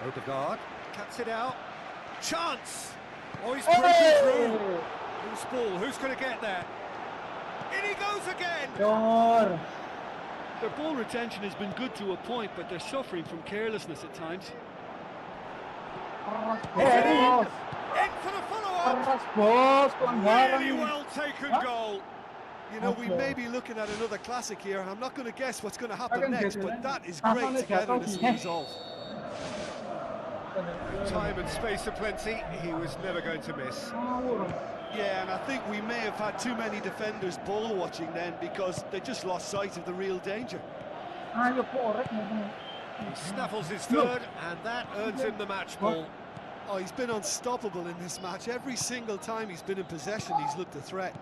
Ødegaard cuts it out. Chance! Oh, he's breaking through. Loose ball. Who's going to get there? In he goes again! Their ball retention has been good to a point, but they're suffering from carelessness at times. In for the follow-up! Really well taken goal. You know, we may be looking at another classic here. I'm not going to guess what's going to happen next, but that is great togetherness and resolve. Time and space aplenty, he was never going to miss. Yeah, and I think we may have had too many defenders ball watching then, because they just lost sight of the real danger. He snaffles his third, and that earns him the match ball. Oh, he's been unstoppable in this match. Every single time he's been in possession, he's looked a threat.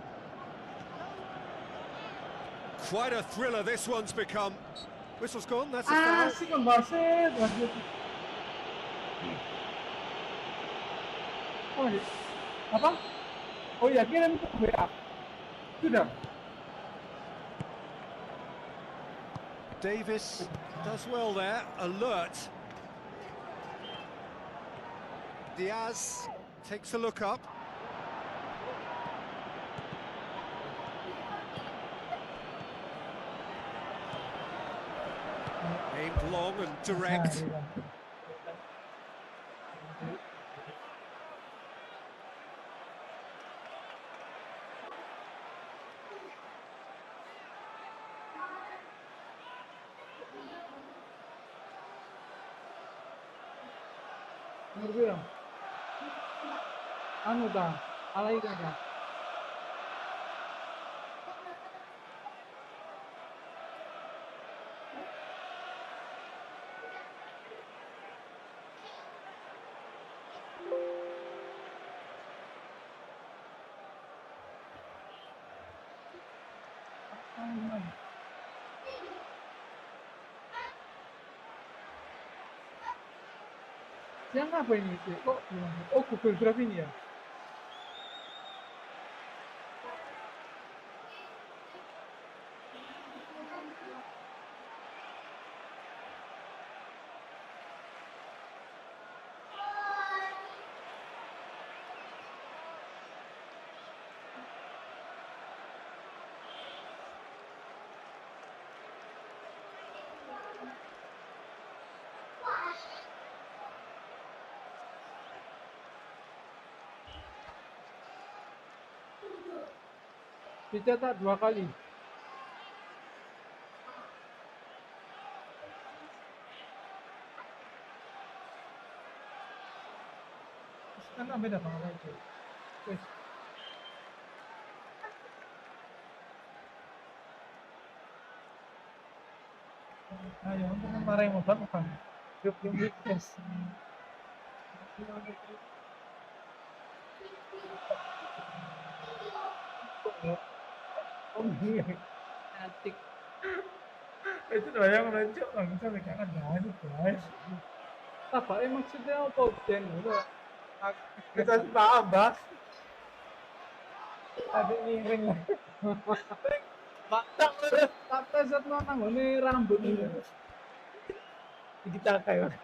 Quite a thriller this one's become. Whistle's gone, that's a foul. Davis does well there, alert. Diaz takes a look up. Aimed long and direct. Siang apa ini sih? Kok oh Google Drive ini ya? Dicetak 2 kali. Kan beda banget aja. Wes. Ayo, untuk marahin modal bukan. Yuk, guys. Oh iya, Atik. itu doang yang lucu bangsa jangan banget guys. Tabake maksudnya apa Den? Ngono. Kita paham bas. Tadi miring lah. Mantap terus. Tak pesetno nang ngene rambut ini. Kita kayak.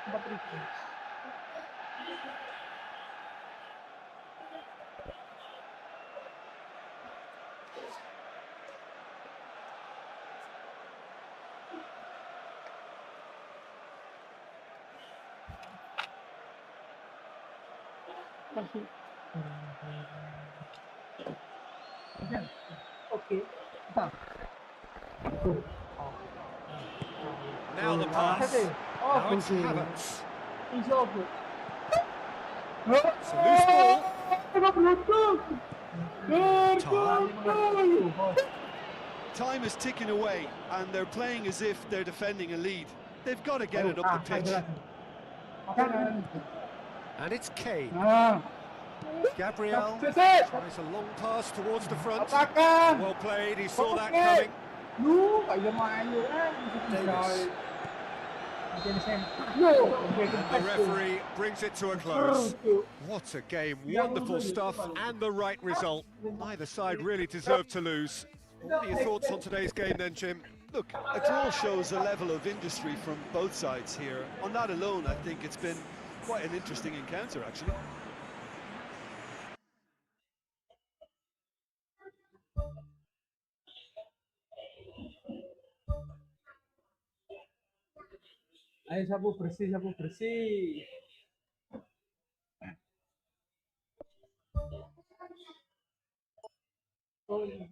Empat ribu. Kasih. Oke. Now the pass. Oh, Now it's Havertz. iso apa? It's a loose ball. Time is ticking away, and they're playing as if they're defending a lead. They've got to get it up the pitch. And it's Kane. Nah, Gabriel Sese. tries a long pass towards the front. Apakan? Well played, he saw that Oke. coming. Lu kayak main lu Davis. And the referee brings it to a close. What a game, wonderful stuff and the right result. Neither side really deserved to lose. What are your thoughts on today's game then, Jim? Look, a draw shows a level of industry from both sides here. On that alone, I think it's been quite an interesting encounter, actually. Ayo sapu bersih, sapu bersih. Oh, iya.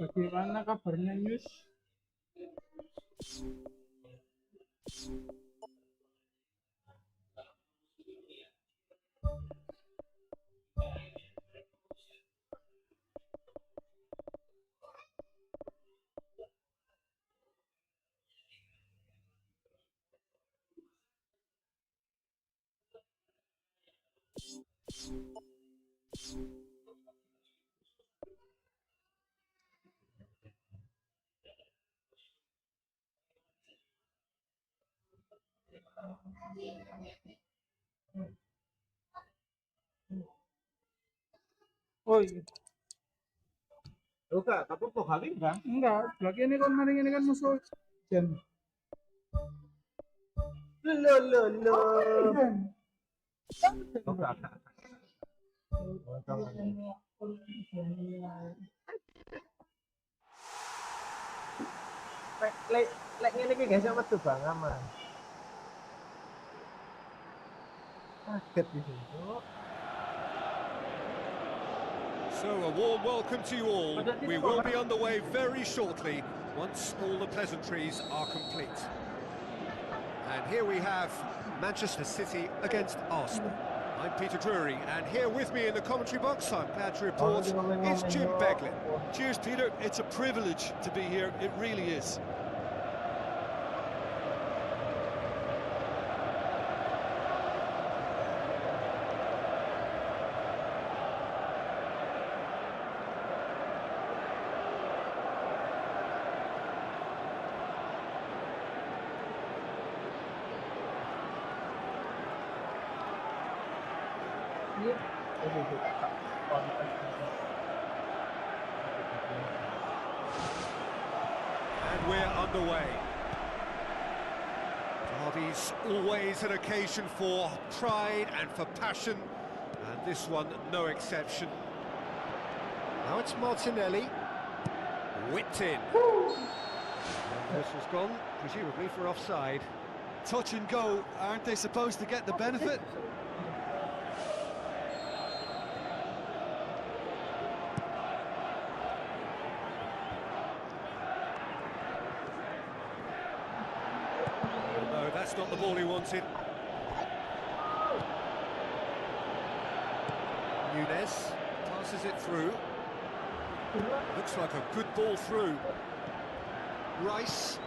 Bagaimana kabarnya News? Oh iya. Enggak, tapi kok kali enggak? Enggak, belakang ini kan hari ini kan musuh Jen. Lo. Enggak. Lek ngene iki guys metu Bang aman. Kaget iki. So a warm welcome to you all. We will be underway very shortly once all the pleasantries are complete. And here we have Manchester City against Arsenal. I'm Peter Drury, and here with me in the commentary box, I'm glad to report, is Jim Beglin. Cheers, Peter. It's a privilege to be here. It really is. Iya. And we're underway. Derby's always an occasion for pride and for passion, and this one no exception. Now it's Martinelli. Whipped in. This was gone, presumably for offside. Touch and go, aren't they supposed to get the benefit? No, that's not the ball he wanted. Nunez passes it through. Looks like a good ball through. Rice.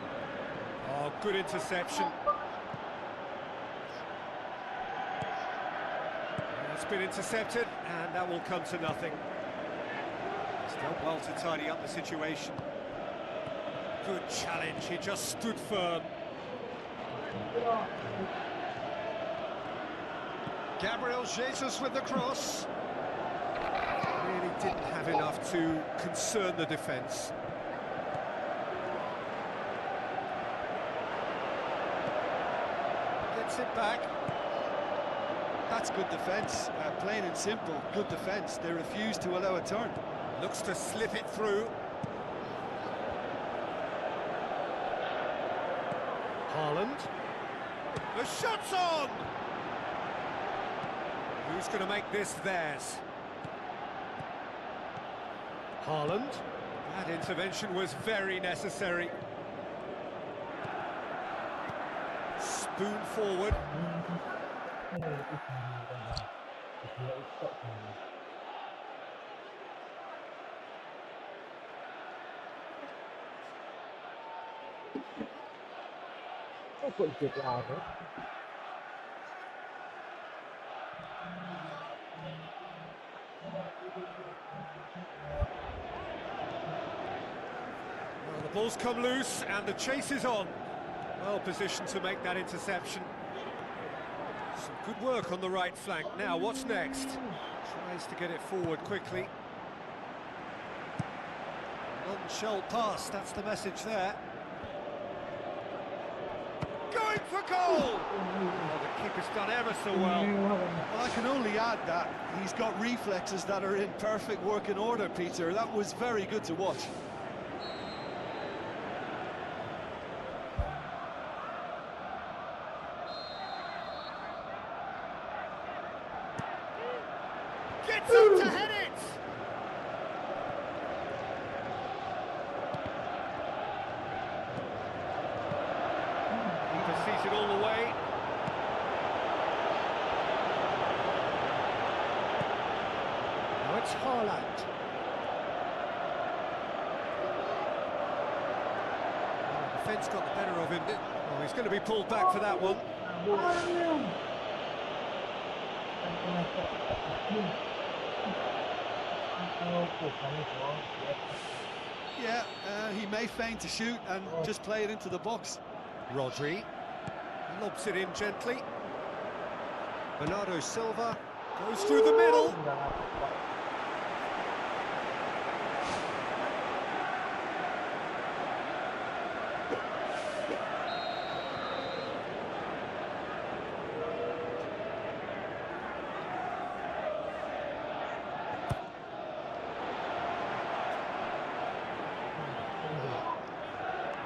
Oh, good interception. It's been intercepted, and that will come to nothing. He's done well to tidy up the situation. Good challenge, he just stood firm. Gabriel Jesus with the cross. Really didn't have enough to concern the defence. Gets it back. That's good defence, plain and simple, good defence. They refuse to allow a turn. Looks to slip it through. Haaland. The shot's on! Who's going to make this theirs? Haaland. That intervention was very necessary. Spoon forward. Kok ikut lari? Well, the ball's come loose and the chase is on. Well positioned to make that interception. Some good work on the right flank. Now, what's next? Tries to get it forward quickly. None shall pass, that's the message there. Going for goal! Oh, the keeper's done ever so well. Well, I can only add that he's got reflexes that are in perfect working order, Peter. That was very good to watch. Gets up to head it! Keeper sees it all the way. Now it's Haaland. Oh, the defence got the better of him. Oh, he's going to be pulled back for that one. Yeah, he may feign to shoot and just play it into the box. Rodri lobs it in gently. Bernardo Silva goes through the middle.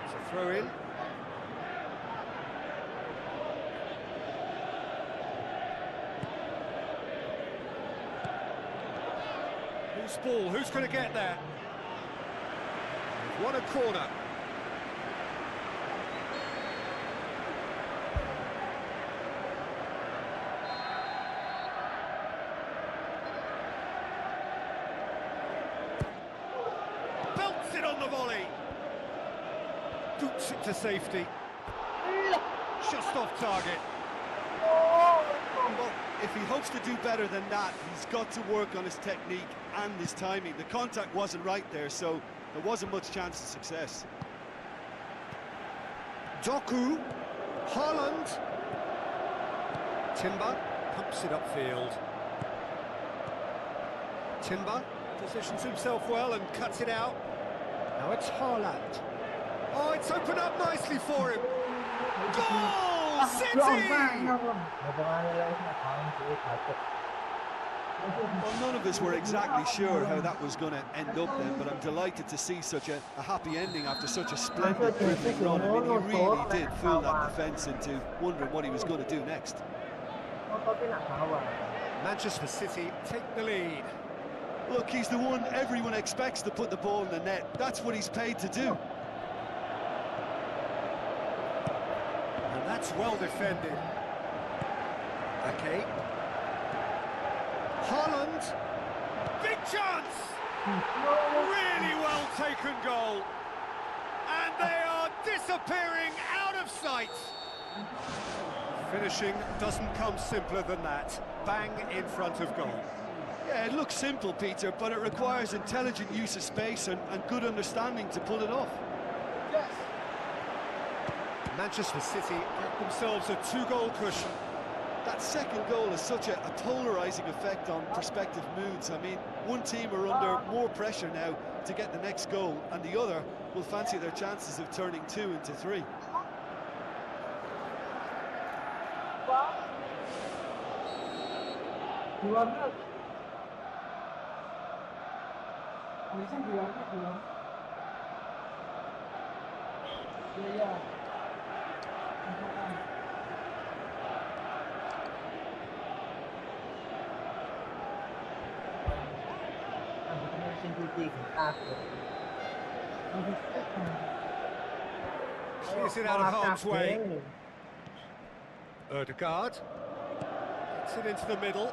It's a throw in. Who's ball? Who's going to get there? They've won a corner. Belts it on the volley. Boots it to safety. Just off target. Well, if he hopes to do better than that, he's got to work on his technique and his timing. The contact wasn't right there, so there wasn't much chance of success. Doku, Haaland. Timber pumps it upfield. Timber positions himself well and cuts it out. Now it's Haaland. Oh, it's opened up nicely for him. Goal! City! Well, none of us were exactly sure how that was going to end up then, but I'm delighted to see such a happy ending after such a splendid dribbling run. I mean, he really did fool that defence into wondering what he was going to do next. Manchester City take the lead. Look, he's the one everyone expects to put the ball in the net. That's what he's paid to do. And that's well defended. Okay. Haaland. Big chance! Really well taken goal. And they are disappearing out of sight. Finishing doesn't come simpler than that. Bang in front of goal. Yeah, it looks simple, Peter, but it requires intelligent use of space and good understanding to pull it off. Manchester City get themselves a 2-goal cushion. That second goal has such a polarising effect on prospective moods. I mean, one team are under more pressure now to get the next goal, and the other will fancy their chances of turning 2 into 3. Clears it out of harm's way. Ødegaard gets it into the middle.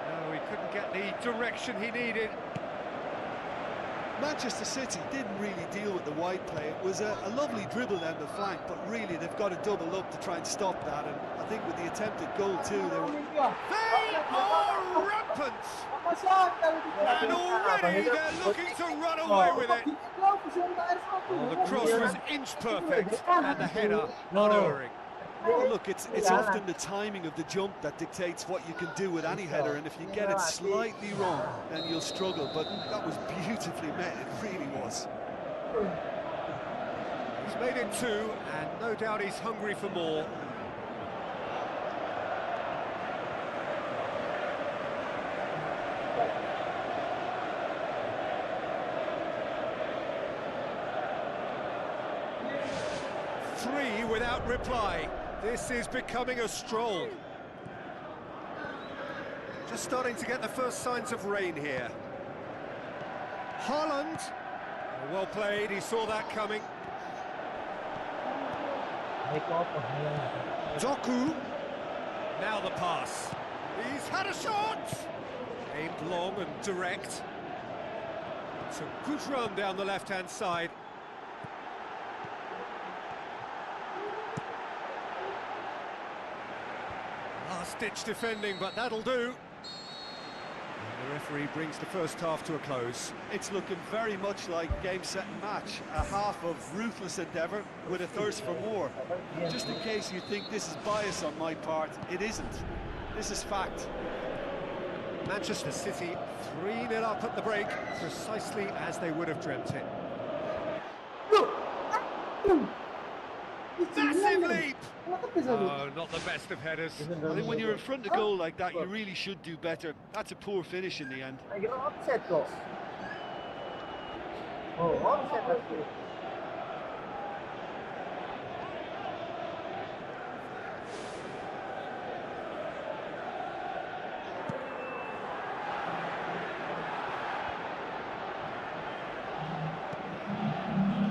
No, he couldn't get the direction he needed. Manchester City didn't really deal with the wide play. It was a lovely dribble down the flank, but really they've got to double up to try and stop that. And I think with the attempted goal too, they were... They are rampant! And already they're looking to run away with it. Oh, the cross was inch perfect, and the header unerring. Well, look, it's often the timing of the jump that dictates what you can do with any header, and if you get it slightly wrong, then you'll struggle. But that was beautifully met, it really was. He's made it 2, and no doubt he's hungry for more. Three without reply. This is becoming a stroll. Just starting to get the first signs of rain here. Haaland. Well played, he saw that coming. Doku. Now the pass. He's had a shot! Aimed long and direct. It's a good run down the left-hand side. Last-ditch defending, but that'll do. And the referee brings the first half to a close. It's looking very much like game, set and match. A half of ruthless endeavour with a thirst for more. Just in case you think this is bias on my part, it isn't. This is fact. Manchester City 3-0 up at the break, precisely as they would have dreamt it. Massive leap! Oh, not the best of headers. I think when you're in front of goal like that, you really should do better. That's a poor finish in the end.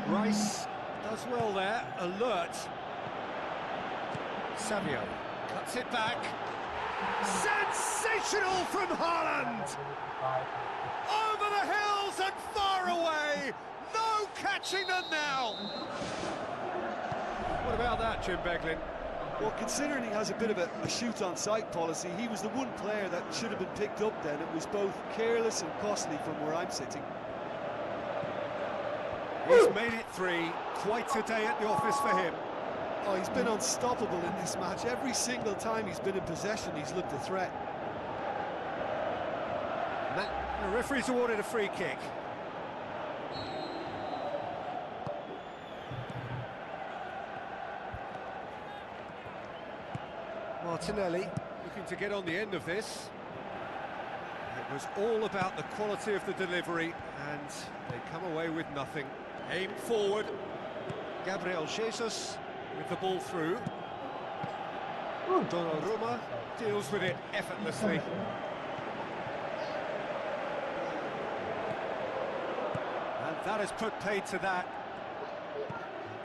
Rice does well there, alert. Savio cuts it back. Sensational from Haaland! Over the hills and far away! No catching them now! What about that, Jim Beglin? Well, considering he has a bit of a shoot-on-sight policy, he was the one player that should have been picked up then. It was both careless and costly from where I'm sitting. He's made it 3, quite a day at the office for him. Oh, he's been unstoppable in this match. Every single time he's been in possession, he's looked a threat. The referee's awarded a free kick. Martinelli looking to get on the end of this. It was all about the quality of the delivery, and they come away with nothing. Aim forward. Gabriel Jesus with the ball through. Donnarumma deals with it effortlessly. And that has put paid to that.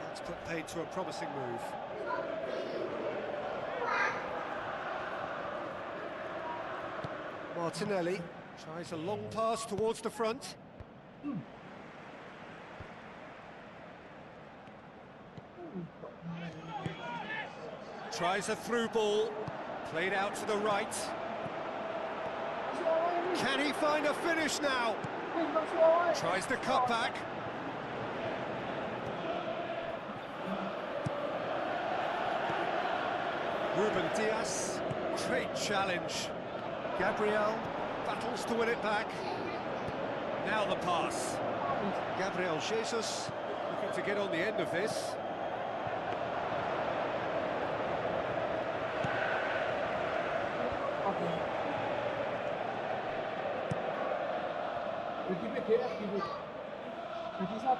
That's put paid to a promising move. Martinelli tries a long pass towards the front. Tries a through ball, played out to the right. Can he find a finish now? Tries the cut back. Ruben Diaz, great challenge. Gabriel battles to win it back. Now the pass. Gabriel Jesus looking to get on the end of this.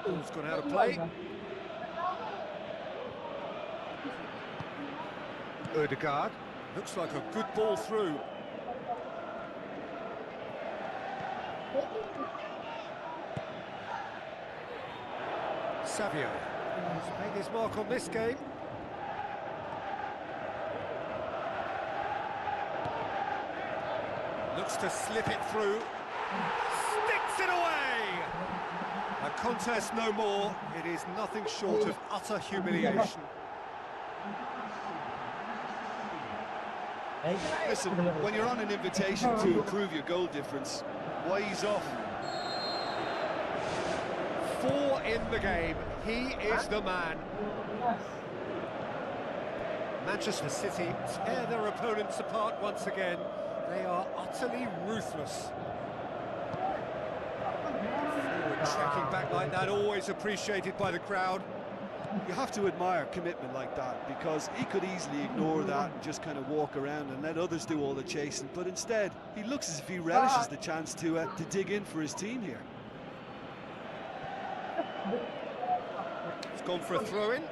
Ball's gone out of play. Ødegaard, looks like a good ball through. Savio has made his mark on this game. Looks to slip it through. Sticks it away! A contest no more. It is nothing short of utter humiliation. Listen, when you're on an invitation to improve your goal difference, why ease off? 4 in the game. He is the man. Manchester City tear their opponents apart once again. They are utterly ruthless. Forward tracking back like that, always appreciated by the crowd. You have to admire commitment like that, because he could easily ignore that and just kind of walk around and let others do all the chasing, but instead he looks as if he relishes the chance to dig in for his team here. It's gone for a throw-in.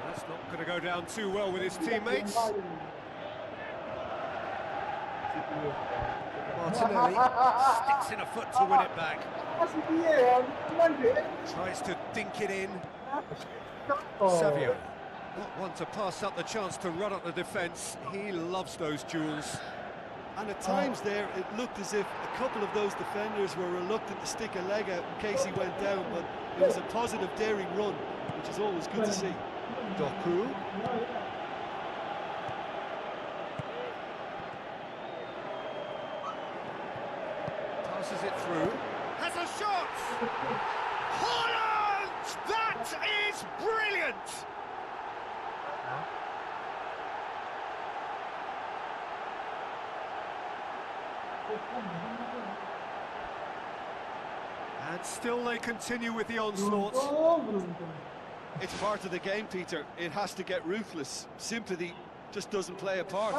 That's not going to go down too well with his teammates. Martinelli sticks in a foot to win it back. Tries to dink it in. Savio, not one to pass up the chance to run up the defence. He loves those duels. And at times there, it looked as if a couple of those defenders were reluctant to stick a leg out in case he went down, but it was a positive, daring run, which is always good to see. Doku. Passes it through. Has a shot! Holland! That is brilliant! And still they continue with the onslaught. It's part of the game, Peter. It has to get ruthless. Sympathy just doesn't play a part.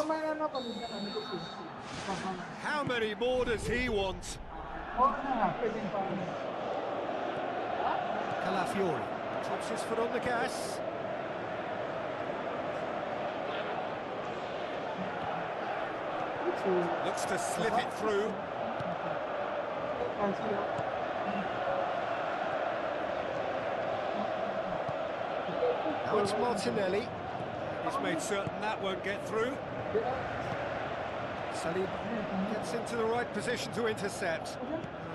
How many more does he want? Calafiori puts his foot on the gas. Looks to slip it through. Now it's Martinelli. He's made certain that won't get through. Salim gets into the right position to intercept.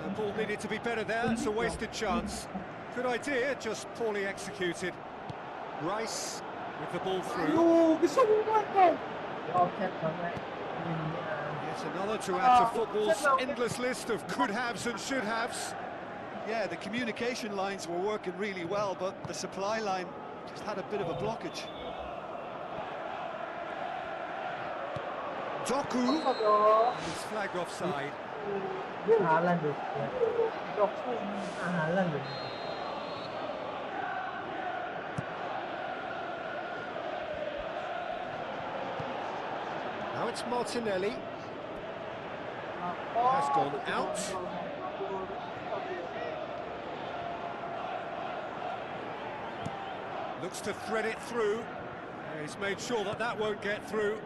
The ball needed to be better there. It's a wasted chance. Good idea, just poorly executed. Rice with the ball through. Yet another to add to football's endless list of could-haves and should-haves. Yeah, the communication lines were working really well, but the supply line just had a bit of a blockage. Doku. Apa dong? He's flagged offside. Halan deh. Doku halan deh. Now it's Martinelli. Has gone out. Looks to thread it through. He's made sure that that won't get through.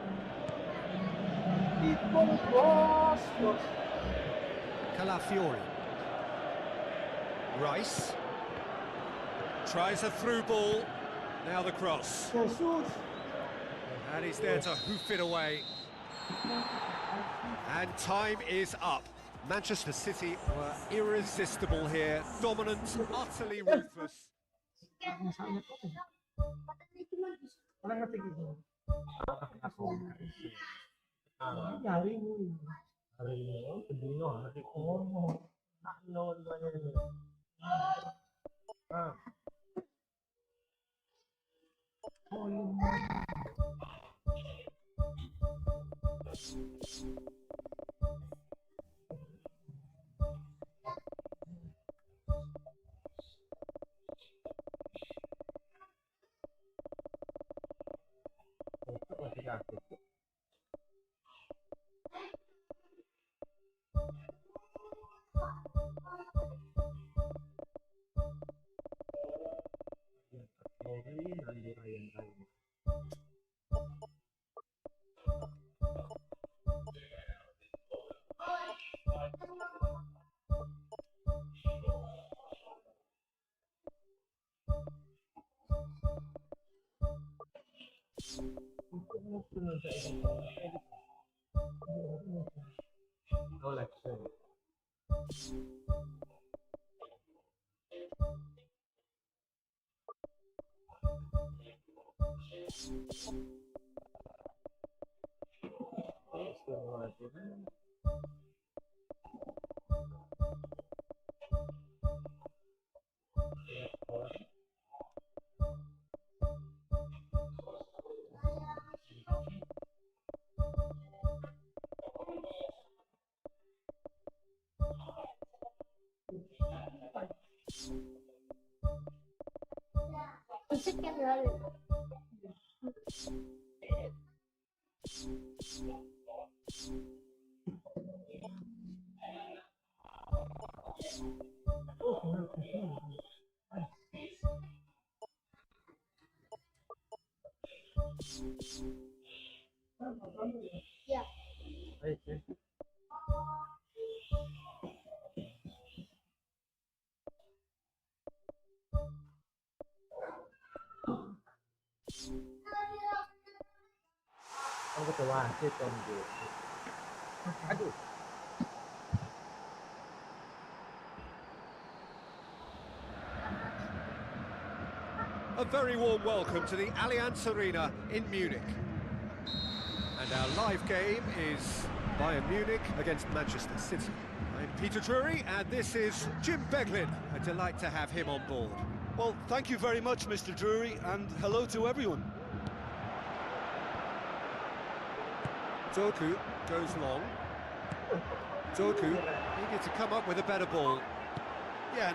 Bos. Calafiori. Rice. Tries a through ball. Now the cross. Jesus. And he's there to hoof it away. And time is up. Manchester City were irresistible here. Dominant, utterly ruthless. Orang ngerti gitu. Nyari mu. Hari ini kedino hari kono. Tak non banyak ini. Ah. Ya. Aku tuh wasit kan gitu. Aduh. A very warm welcome to the Allianz Arena in Munich. And our live game is Bayern Munich against Manchester City. I'm Peter Drury, and this is Jim Beglin. A delight to have him on board. Well, thank you very much, Mr. Drury, and hello to everyone. Doku goes long. Doku needed to come up with a better ball. Yeah,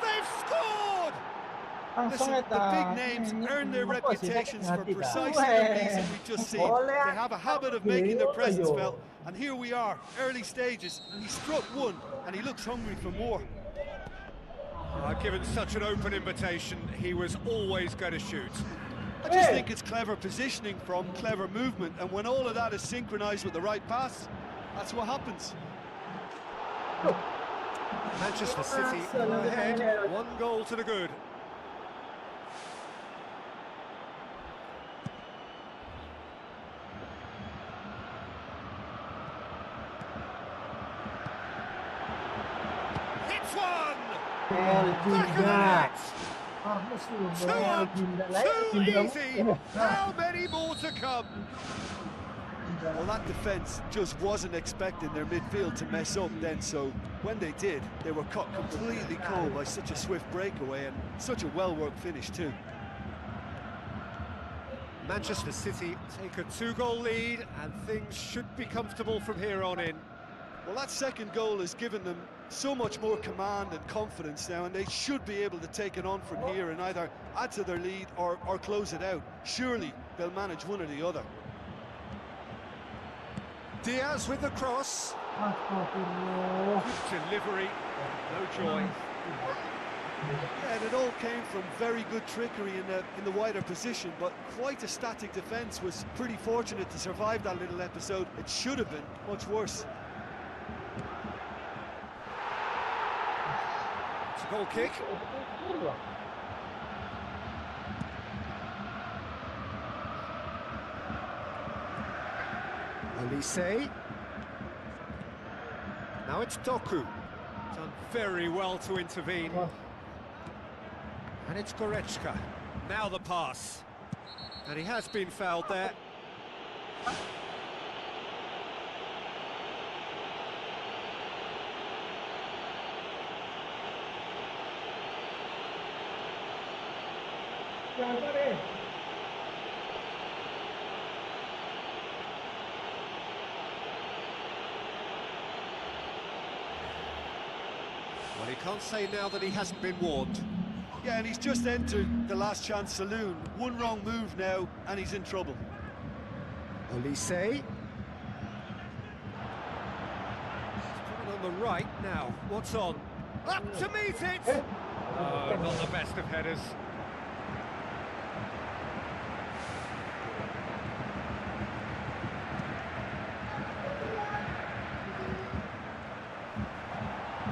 they've scored! Langsung Listen, the big names earn their reputations for precisely the reason we've just seen. They have a habit of making their presence felt, and here we are, early stages. He struck one, and he looks hungry for more. Given such an open invitation, he was always going to shoot. I just think it's clever positioning from clever movement, and when all of that is synchronised with the right pass, that's what happens. Manchester City are ahead, 1 goal to the good. Hits one! Back of the net! Too easy! How many more to come? Well, that defence just wasn't expecting their midfield to mess up then, so when they did, they were caught completely cold by such a swift breakaway and such a well-worked finish too. Manchester City take a 2-goal lead, and things should be comfortable from here on in. Well, that second goal has given them so much more command and confidence now, and they should be able to take it on from here and either add to their lead or close it out. Surely they'll manage one or the other. Diaz with the cross. Astagfirullah. Good delivery. No joy. Yeah, and it all came from very good trickery in the wider position, but quite a static defence. Was pretty fortunate to survive that little episode. It should have been much worse. It's a goal kick. Olise. Now it's Doku. Done very well to intervene. And it's Goretzka. Now the pass. And he has been fouled there. Jangan tarik. Well, he can't say now that he hasn't been warned. Yeah, and he's just entered the last chance saloon. One wrong move now, and he's in trouble. Olise. He's put it on the right now. What's on? Up to meet it! Oh, not the best of headers.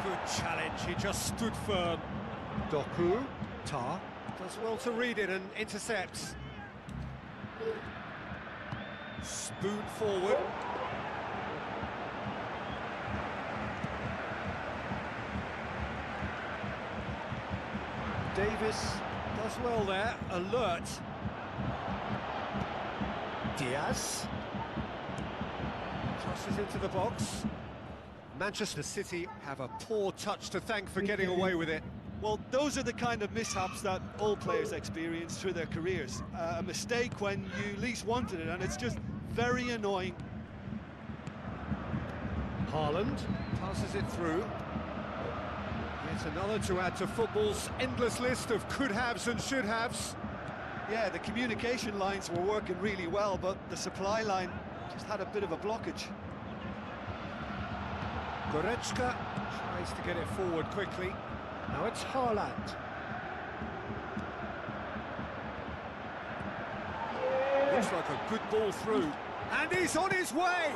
Good challenge, he just stood firm. Doku, Tar, does well to read it and intercepts. Spoon forward. Davis does well there, alert. Diaz. Crosses into the box. Manchester City have a poor touch to thank for getting away with it. Well, those are the kind of mishaps that all players experience through their careers. A mistake when you least wanted it, and it's just very annoying. Haaland passes it through. Yet another to add to football's endless list of could-haves and should-haves. Yeah, the communication lines were working really well, but the supply line just had a bit of a blockage. Goretzka tries to get it forward quickly. Now it's Haaland. Looks like a good ball through. And he's on his way!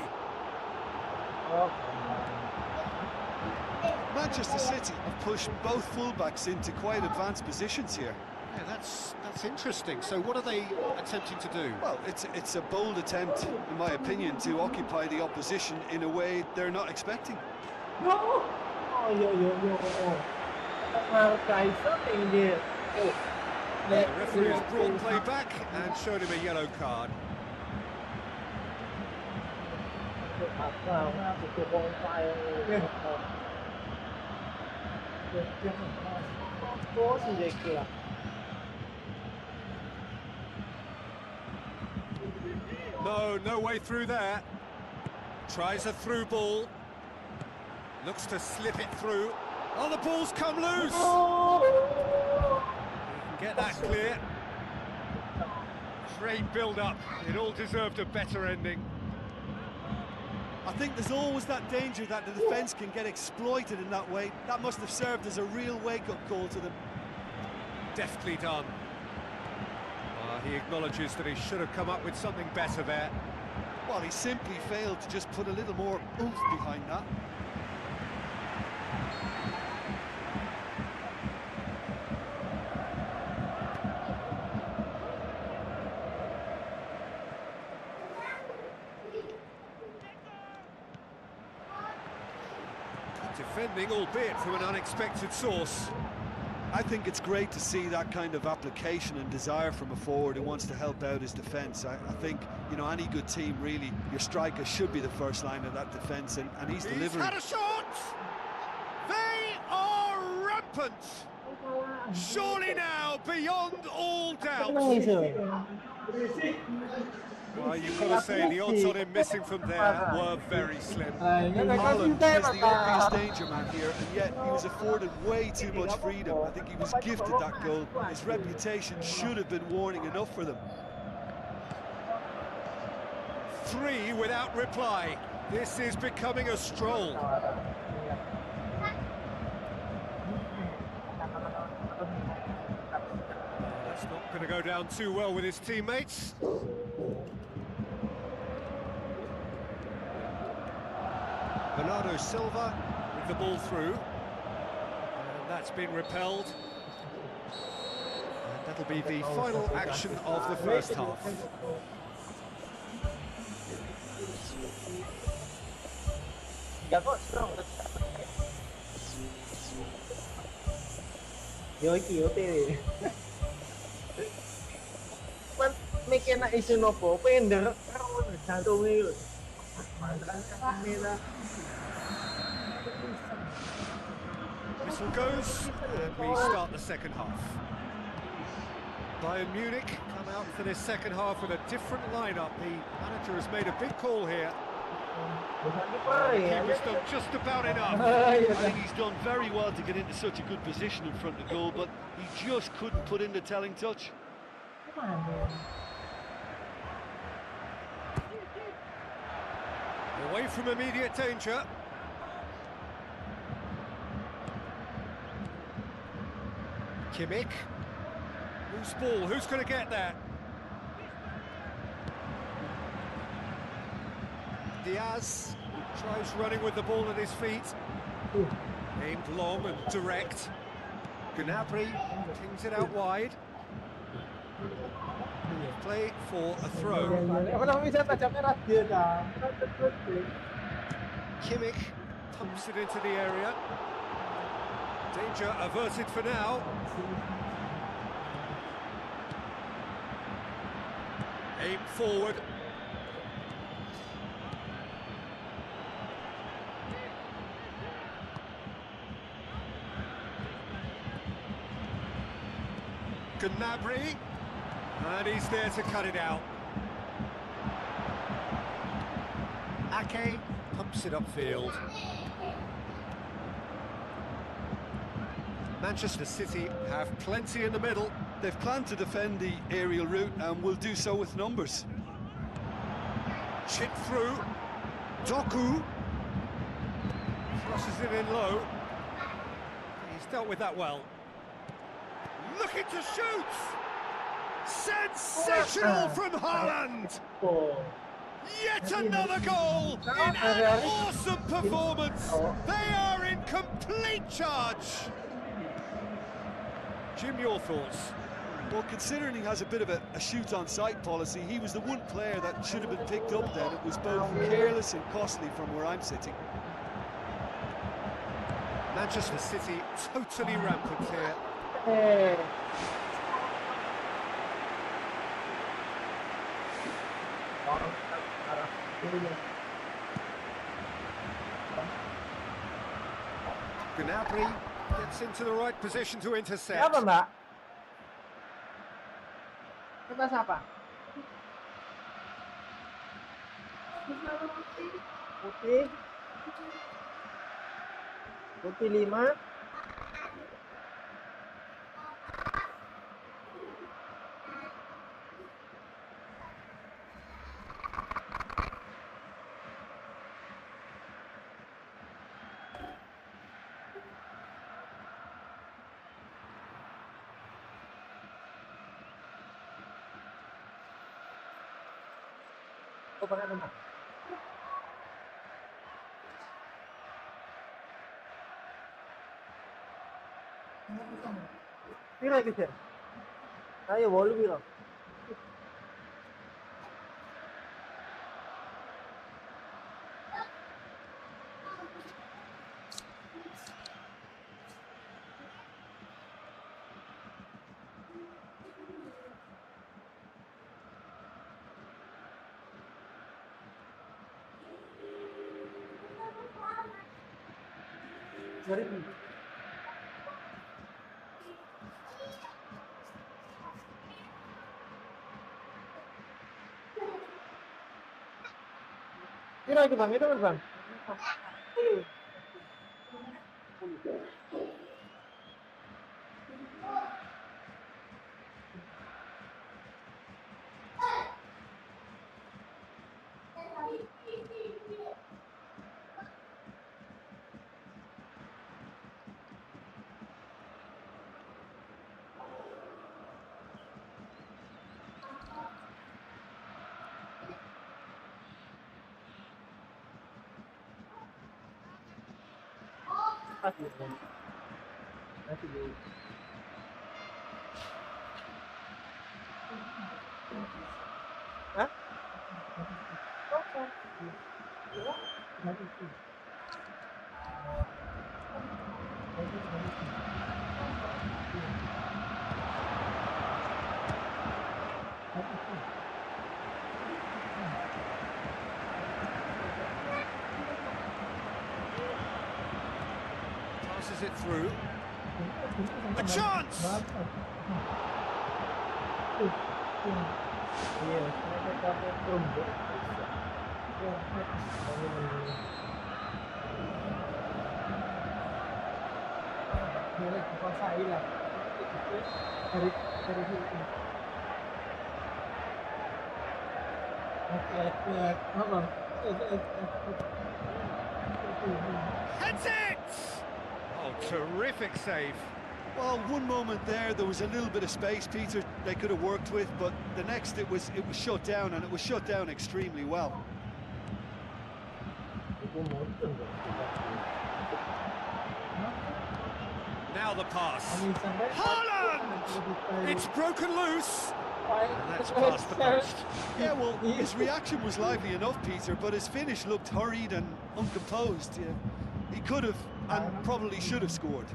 Manchester City have pushed both fullbacks into quite advanced positions here. Yeah, that's interesting. So what are they attempting to do? Well, it's a bold attempt, in my opinion, to occupy the opposition in a way they're not expecting. No! Oh, yo. Kaiser tinggi. The referee has brought play back and showed him a yellow card. No way through there. Tries a through ball. Looks to slip it through. Oh, the ball's come loose! He can get that clear. Great build-up. It all deserved a better ending. I think there's always that danger that the defence can get exploited in that way. That must have served as a real wake-up call to them. Deftly done. He acknowledges that he should have come up with something better there. Well, he simply failed to just put a little more oomph behind that. Defending, albeit from an unexpected source. I think it's great to see that kind of application and desire from a forward who wants to help out his defence. I think, you know, any good team, really, your striker should be the first line of that defence, and he's delivering. He's had a shot! They are rampant! Surely now, beyond all doubt. Nangis ya. Well, you've got to say the odds on him missing from there were very slim. Haaland is the obvious danger man here, and yet he was afforded way too much freedom. I think he was gifted that goal. His reputation should have been warning enough for them. 3 without reply. This is becoming a stroll. That's not going to go down too well with his teammates. Bernardo Silva with the ball through. And that's been repelled. And that'll be the final action of the first half. Yo iki yo TV. Man mikir nak isu nopo, pender karo ngono jantunge lho. Whistle goes, and we start the second half. Bayern Munich come out for this second half with a different lineup. The manager has made a big call here. Keeper's done just about enough. I think he's done very well to get into such a good position in front of goal, but he just couldn't put in the telling touch. Away from immediate danger. Kimmich. Who's ball? Who's going to get that? Diaz tries running with the ball at his feet. Aimed long and direct. Gnabry kings it out wide. Play for a throw. Kimmich pumps it into the area. Danger averted for now. Aim forward. Gnabry, and he's there to cut it out. Ake pumps it upfield. Manchester City have plenty in the middle. They've planned to defend the aerial route and will do so with numbers. Chip through. Doku crosses it in low. He's dealt with that well. Looking to shoot! Sensational from Haaland! Yet another goal in an awesome performance! They are in complete charge! Jim, your thoughts? Well, considering he has a bit of a shoot-on-sight policy, he was the one player that should have been picked up then. It was both careless and costly from where I'm sitting. Manchester City totally rampant here. Gnabry gets into the right position to intercept. Siapa, Mbak? Kita siapa? Putih. Putih 5. Oh, pakai tentang. Pira gitu. Ayo bolu pira. lagi bang, itu kan bang. Hah? Passes it through. A chance! Iya, saya pakai trumbo. Boleh dikuasai lah. Dari sini. Oke, apa? Heads it! Oh, terrific save. Well, one moment there was a little bit of space, Peter, they could have worked with, but the next it was shut down, and it was shut down extremely well. Now the pass. Haaland! It's broken loose. And that's past the post. Yeah, well, his reaction was lively enough, Peter, but his finish looked hurried and uncomposed. Yeah. He could have and probably should have scored.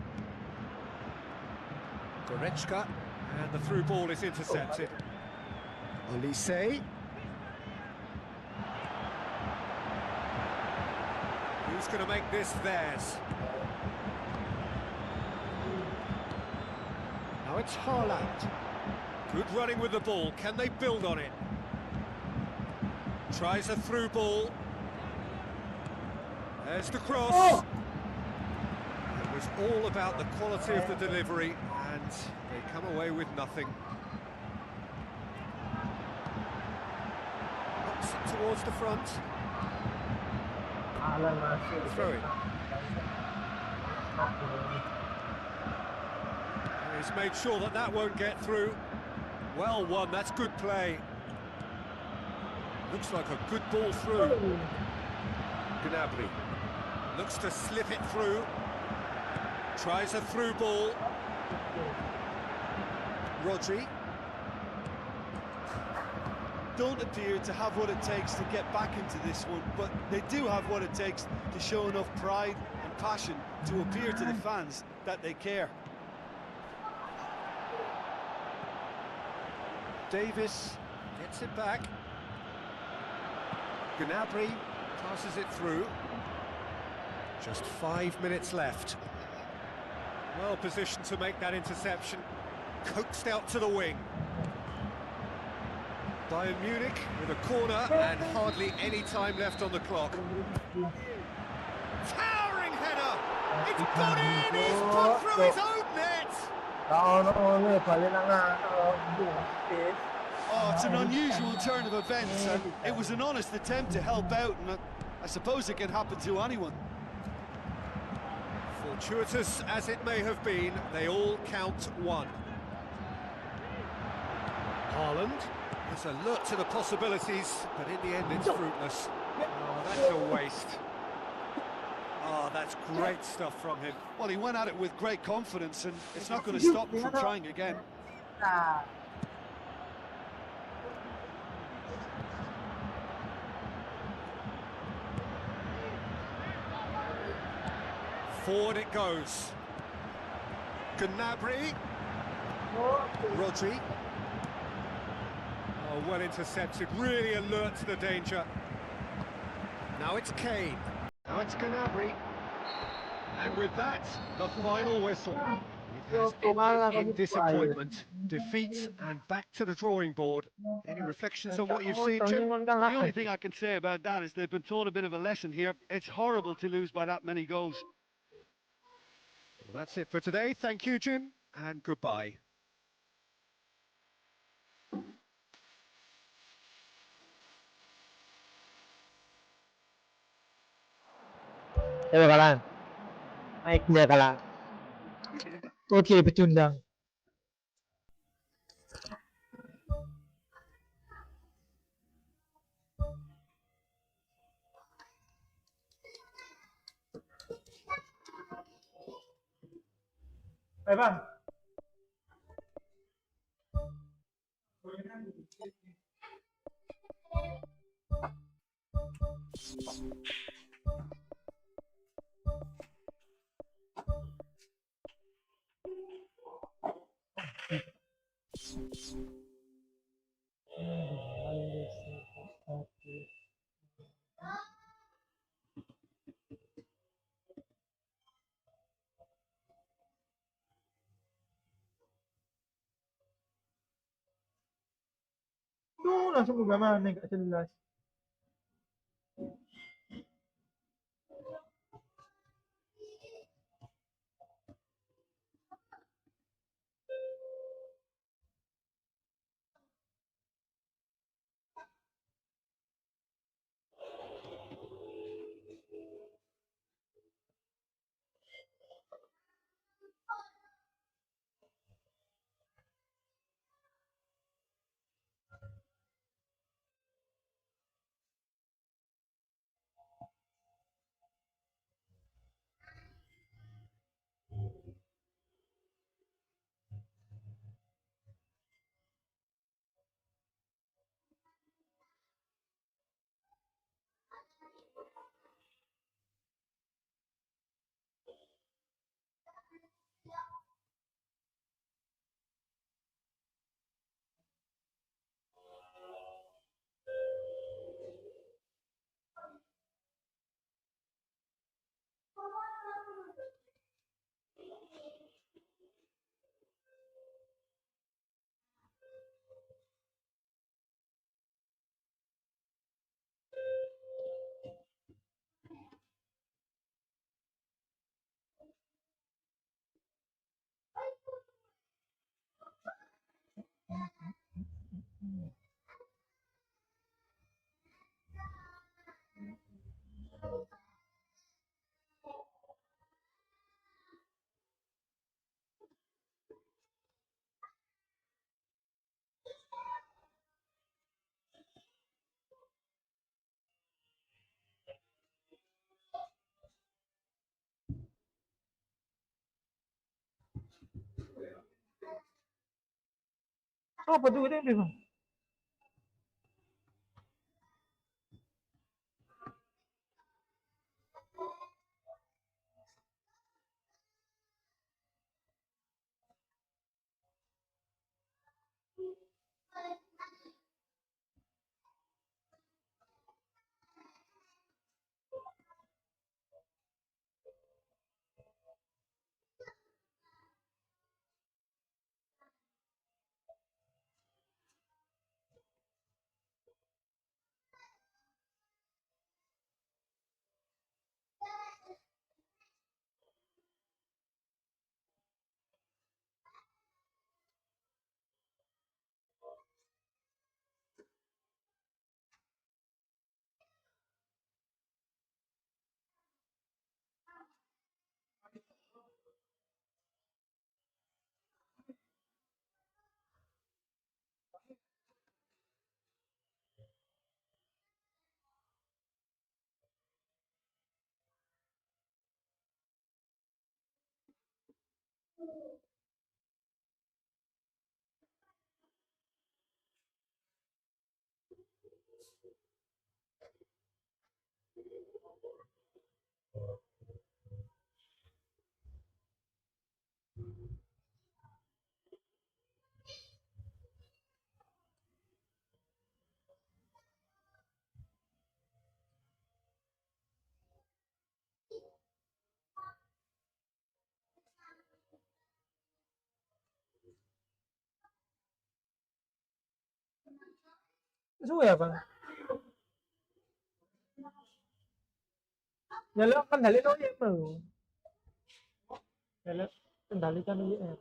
Goretzka, and the through ball is intercepted. Olise. Who's going to make this theirs? Now it's Haaland. Good running with the ball. Can they build on it? Tries a through ball. There's the cross. It was all about the quality of the delivery, and they come away with nothing. Ups it towards the front. Throw it. He's made sure that that won't get through. Well won, that's good play. Looks like a good ball through. Gnabry looks to slip it through. Tries a through ball. Rodri. Don't appear to have what it takes to get back into this one, but they do have what it takes to show enough pride and passion to appear to the fans that they care. Davis gets it back. Gnabry passes it through. Just 5 minutes left. Well positioned to make that interception. Coaxed out to the wing. Bayern Munich with a corner and hardly any time left on the clock. Towering header! It's gone in! He's put through his own net! Oh, it's an unusual turn of events, and it was an honest attempt to help out, and I suppose it can happen to anyone. Fortuitous as it may have been, they all count one. Haaland is alert to the possibilities, but in the end it's fruitless. Oh, that's a waste. Oh, that's great stuff from him. Well, he went at it with great confidence, and it's not going to stop him from trying again. Forward it goes. Gnabry. Rodri. Oh, well intercepted, really alert to the danger. Now it's Kane. Now it's Gnabry. And with that, the final whistle. It has ended in disappointment. Defeat and back to the drawing board. Any reflections on what you've seen, Jim? The only thing I can say about that is they've been taught a bit of a lesson here. It's horrible to lose by that many goals. Well, that's it for today. Thank you, Jim, and goodbye. Ya bakalan. Naiknya kalah. Oke, pecundang. Bang. Tuh langsung ke mana nggak jelas. Apa tuh ini bang? Suwe apa? Nyala kendali no IM. Nyala kendalikan IM.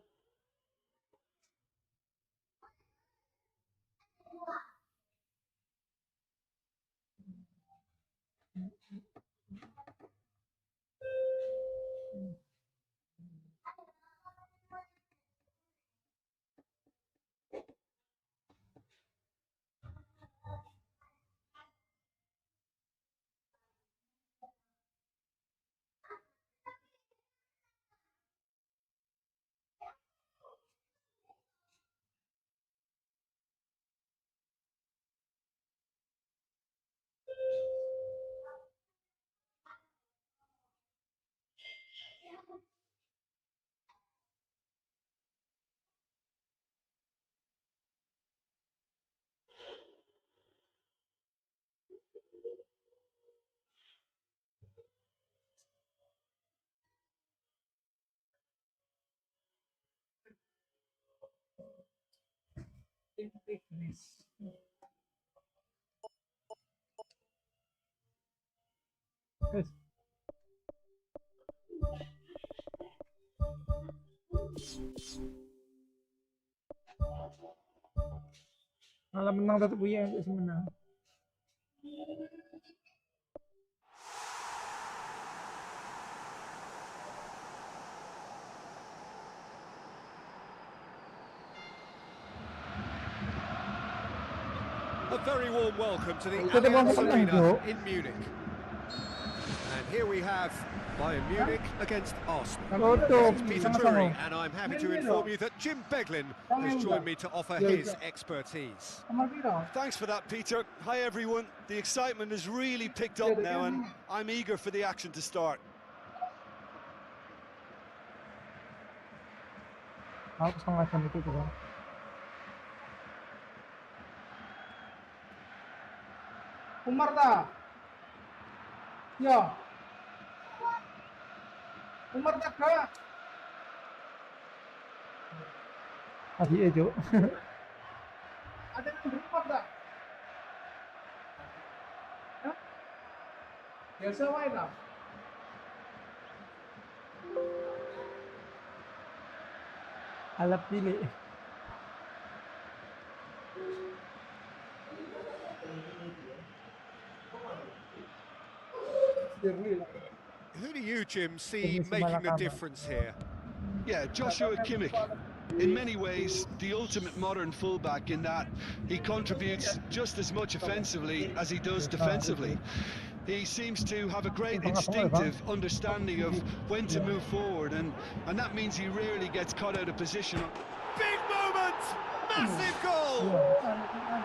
Fitness. Guys. Malah menang tetap ya sih menang. A very warm welcome to the Kita mau Allianz menang, Arena Jo. in Munich. And here we have Bayern Munich against Arsenal. Tutup, This is Peter sama-sama. Drury, and I'm happy to inform you that Jim Beglin has joined me to offer his expertise. Thanks for that, Peter. Hi, everyone. The excitement has really picked up now, and I'm eager for the action to start. Aku sangat itu tuh. Umar dah. Ya. Umar dah kah? Tadi aja. Ada yang Umar dah. Hah? Biasa wae lah. Alat pilih. Who do you, Jim, see making the difference here? Yeah, Joshua Kimmich. In many ways, the ultimate modern fullback in that he contributes just as much offensively as he does defensively. He seems to have a great instinctive understanding of when to move forward, and that means he rarely gets caught out of position. Big moment! Massive goal!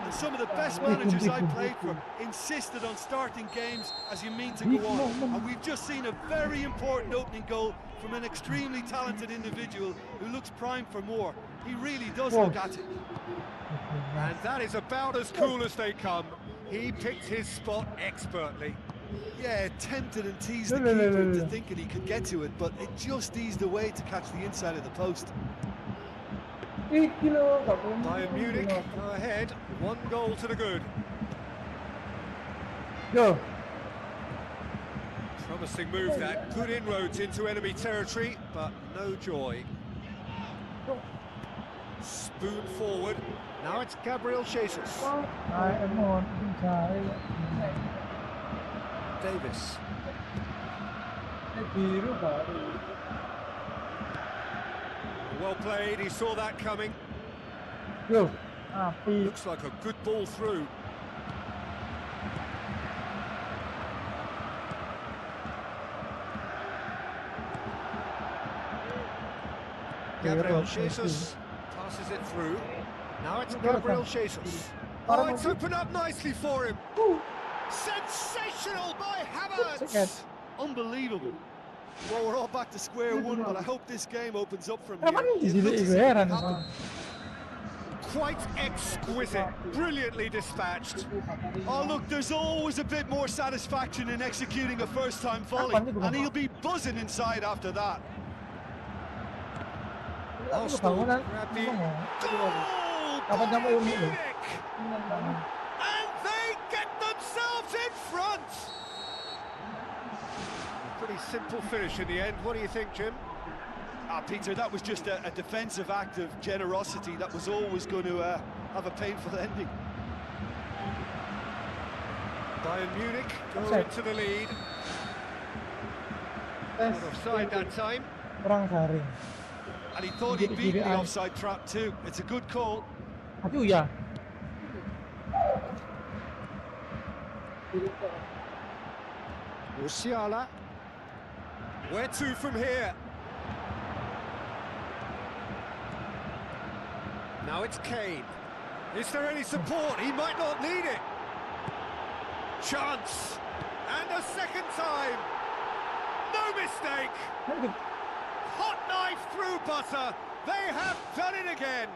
And some of the best managers I played for insisted on starting games as you mean to go on. And we've just seen a very important opening goal from an extremely talented individual who looks primed for more. He really does look at it. And that is about as cool as they come. He picked his spot expertly. Yeah, tempted and teased the keeper into thinking he could get to it, but it just eased away to catch the inside of the post. Bayern Munich go ahead, 1 goal to the good. Go. Promising move that, good inroads into enemy territory, but no joy. Spoon forward, now it's Gabriel Jesus. Davis. Well played, he saw that coming. Go. Looks like a good ball through. Gabriel Jesus passes it through. Now it's Gabriel Jesus. Oh, it's opened up nicely for him. Sensational by Havertz. Unbelievable. Well, we're all back to square one, but I hope this game opens up from Kenapa here. nih di It looks sini as if heran it sama. happened. Quite exquisite, brilliantly dispatched. Oh, look, there's always a bit more satisfaction in executing a first-time volley, and he'll be buzzing inside after that. Arsenal grab the Goal Kapan by sampai ini? Munich! And Pretty simple finish in the end. What do you think, Jim? Peter, that was just a defensive act of generosity that was always going to have a painful ending. Bayern Munich go Offside. into the lead. Tes. Not offside that time. Kurang garing. And he thought he beat the offside trap too. It's a good call. Aduh ya. Musiala. Where to from here? Now it's Kane. Is there any support? He might not need it. Chance. And a second time. No mistake. Hot knife through butter. They have done it again.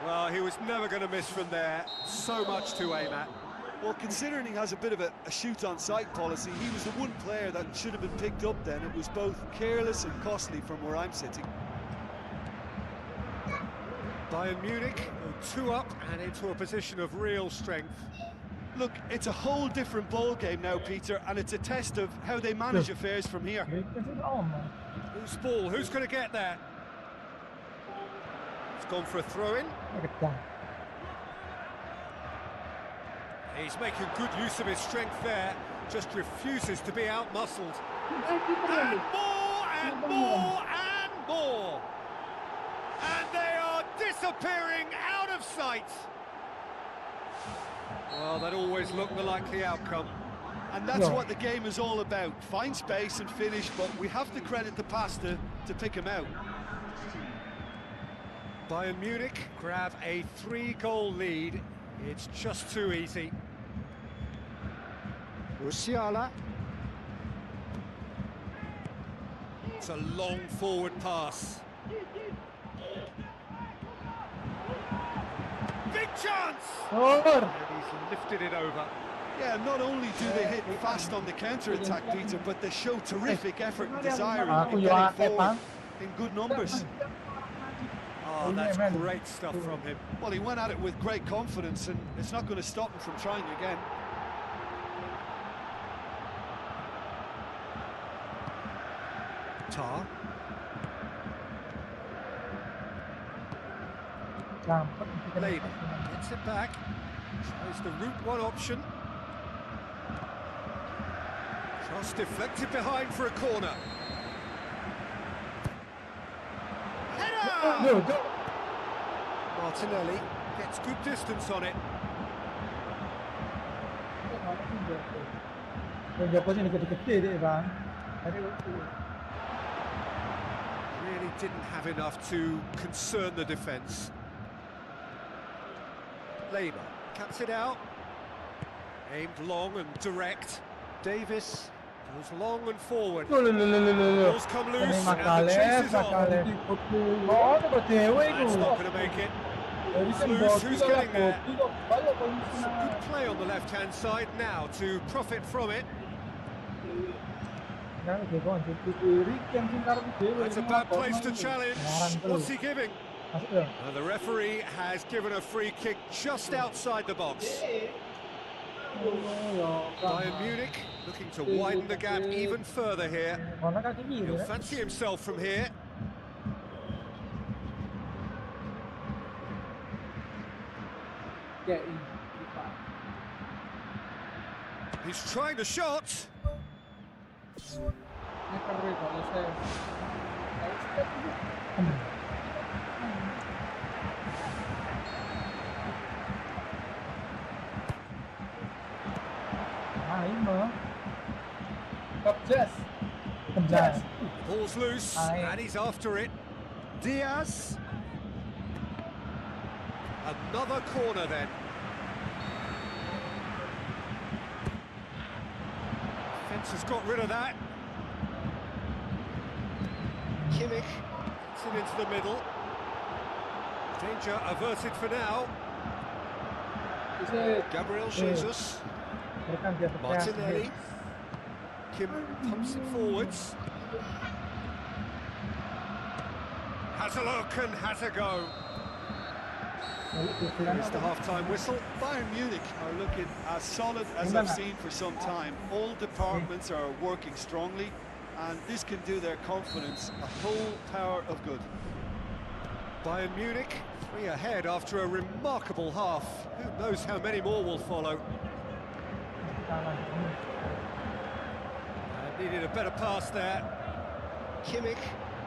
Well, he was never going to miss from there. So much to aim at. Well, considering he has a bit of a shoot-on-sight policy, he was the one player that should have been picked up then. It was both careless and costly from where I'm sitting. Bayern Munich go 2 up and into a position of real strength. Look, it's a whole different ball game now, Peter, and it's a test of how they manage affairs from here. Whose ball? Who's going to get there? It's gone for a throw-in. He's making good use of his strength there. Just refuses to be out-muscled. And more, and more, and more. And they are disappearing out of sight. Well, that always looked the likely outcome. And that's what the game is all about. Find space and finish, but we have to credit the pass to pick him out. Bayern Munich grab a 3-goal lead. It's just too easy. Musiala. It's a long forward pass. Big chance! And he's lifted it over. Yeah, not only do they hit fast on the counter-attack, Peter, but they show terrific effort and desire in getting forward in good numbers. Oh, that's great stuff from him. Well, he went at it with great confidence, and it's not going to stop him from trying again. Tar. Labour gets it back. Tries the route one option. Cross deflected behind for a corner. Header! Martinelli gets good distance on it. Really didn't have enough to concern the defence. Labour cuts it out. Aimed long and direct. Davis goes long and forward. Balls come loose and the chase is on. That's not going to make it. Balls loose, who's getting there? Some good play on the left-hand side now to profit from it. That's a bad place to challenge. What's he giving? And the referee has given a free kick just outside the box. Bayern Munich looking to widen the gap even further here. He'll fancy himself from here. He's trying the shot. Ball's loose, and he's after it. Diaz. Another corner then. Defence has got rid of that. Kimmich gets it into the middle. Danger averted for now. Gabriel Jesus. Martinelli. Kim pumps it forwards. Has a look and has a go. Here's the half-time whistle. Bayern Munich are looking as solid as I've seen for some time. All departments are working strongly, and this can do their confidence a whole power of good. Bayern Munich 3 ahead after a remarkable half. Who knows how many more will follow. Needed a better pass there. Kimmich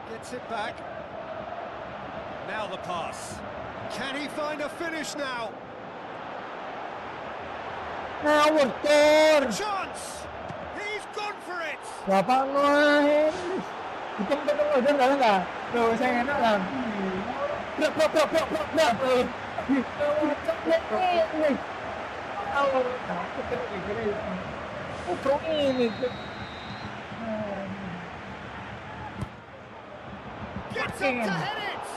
gets it back. Now the pass. Can he find a finish now? Ngawur, Tur. Chance! He's gone for it! Bapak main. Hitung-hitung aja enggak? Tuh, saya enak lah. Blok. Gets up to head it!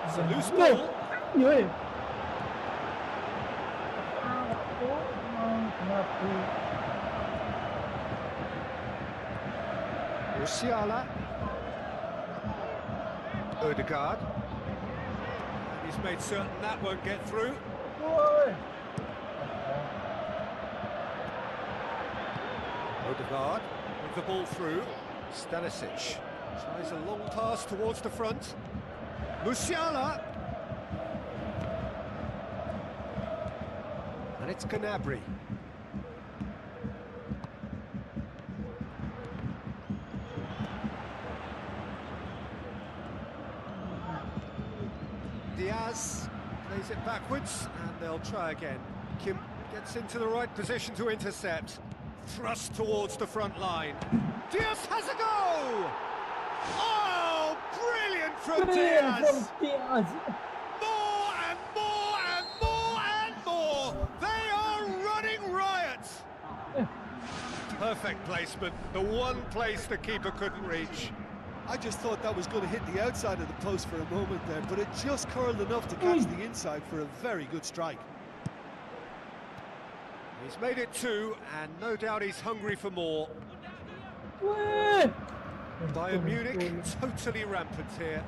It's a loose ball. Musiala. Odegaard. And he's made certain that won't get through. Odegaard with the ball through. Stanisic tries a long pass towards the front. Musiala. And it's Gnabry. Diaz plays it backwards, and they'll try again. Kim gets into the right position to intercept. Thrust towards the front line. Diaz has a go! Oh, brilliant from Diaz! More and more and more and more! They are running riot! Perfect placement, the one place the keeper couldn't reach. I just thought that was going to hit the outside of the post for a moment there, but it just curled enough to catch the inside for a very good strike. He's made it 2, and no doubt he's hungry for more. Bayern Munich totally rampant here.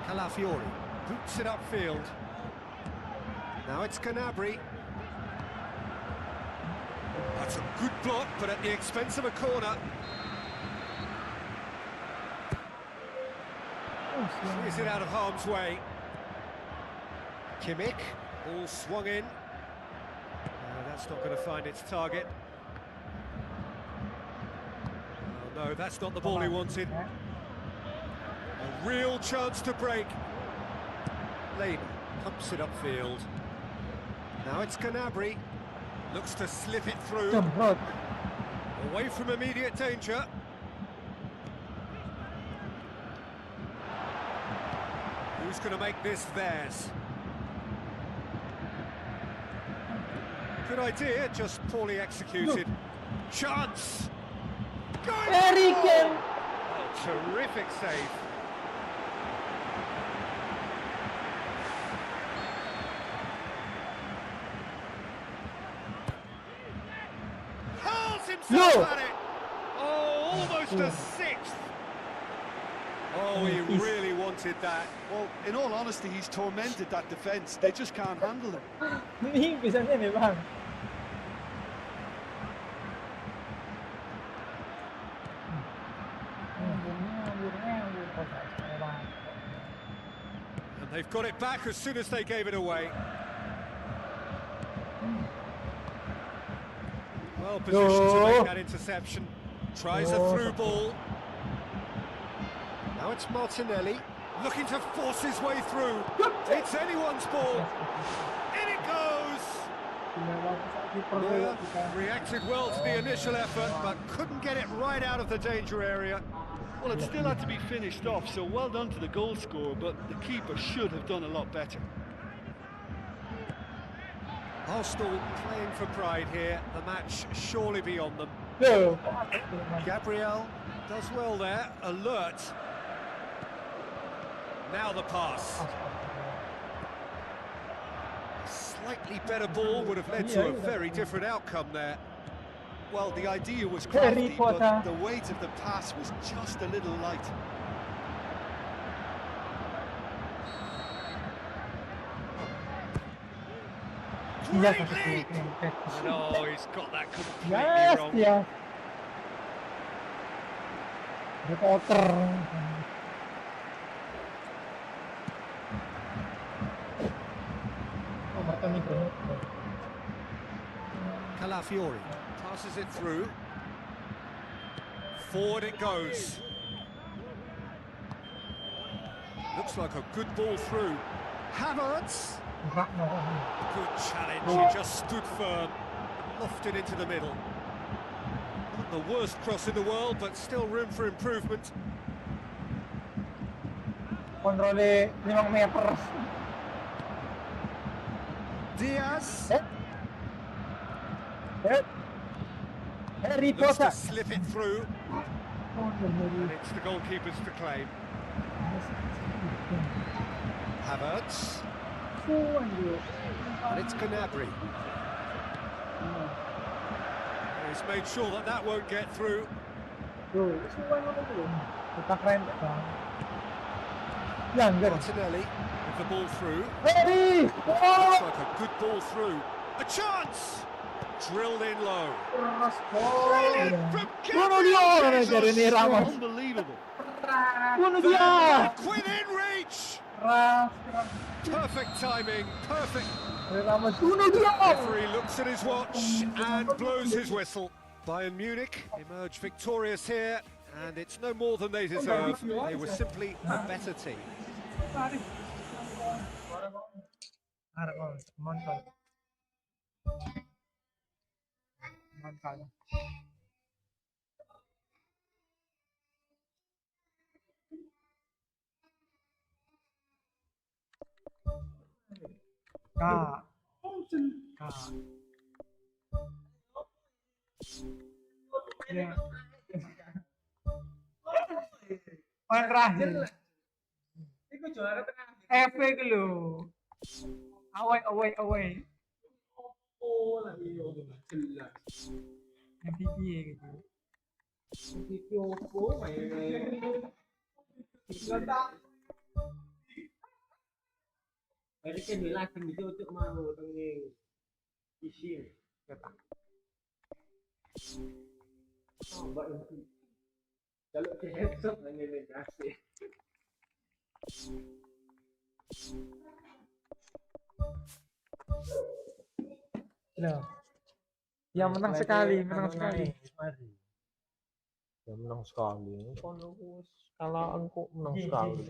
Calafiori boots it upfield. Now it's Gnabry. That's a good block, but at the expense of a corner. Is it out of harm's way? Kimmich, ball swung in. That's not going to find its target. Oh, no, that's not the ball he wanted. A real chance to break. Lane pumps it upfield. Now it's Gnabry. Looks to slip it through. Away from immediate danger. Who's going to make this theirs? Good idea, just poorly executed. Chance! Going for! Oh, terrific save. Hurls himself at it! Oh, almost a sixth! Oh, he really wanted that. Well, in all honesty, he's tormented that defence. They just can't handle him. Ini biasanya nih, Bang. And they've got it back as soon as they gave it away. Well positioned to make that interception. Tries a through ball. Now it's Martinelli, looking to force his way through. It's anyone's ball. In it goes! Neuer reacted well to the initial effort, but couldn't get it right out of the danger area. Well, it still had to be finished off, so well done to the goal scorer, but the keeper should have done a lot better. Arsenal playing for pride here, the match surely beyond them. Gabriel does well there, alert. Now the pass. A slightly better ball would have led to a very different outcome there. Well, the idea was crafty, but the weight of the pass was just a little light. completely. Yes, And oh, he's got that completely yes, wrong. yes. Reporter. Oh, Martin itu. Calafiori passes it through. Forward it goes. Looks like a good ball through. Havertz. Good challenge. He just stood firm, lofted into the middle. Not the worst cross in the world, but still room for improvement. Kontrolnya 5 meter. Diaz. Harry Looks to Potter. slip it through. And it's the goalkeepers to claim. Havertz. And it's Gnabry. He's made sure that that won't get through. Kita keren bang. Younger. Martinelli with the ball through. Harry. Looks like a good ball through. A chance! Drilled in low. Brilliant from Bunuh dia, Gabriel dari ini Jesus. Ramos. Unbelievable. Bunuh Van dia. Dijk within reach. Keras. Perfect timing, perfect. Dari Ramos. Bunuh dia. Referee looks at his watch and blows his whistle. Bayern Munich emerge victorious here, and it's no more than they deserve. They were simply a better team. Mantap. Kak. Ya. Poin terakhir. Iku juara tengah. FP iku lho. Away. Oh, lagi yo jelas. MVP gitu. MVP opo wae. Jadi kan lagi itu untuk mau tengene isi kata. Oh, mbak itu. Kalau ke headset hanya negasi. Nah, yang menang sekali. Ya menang sekali. Kalau aku menang sekali.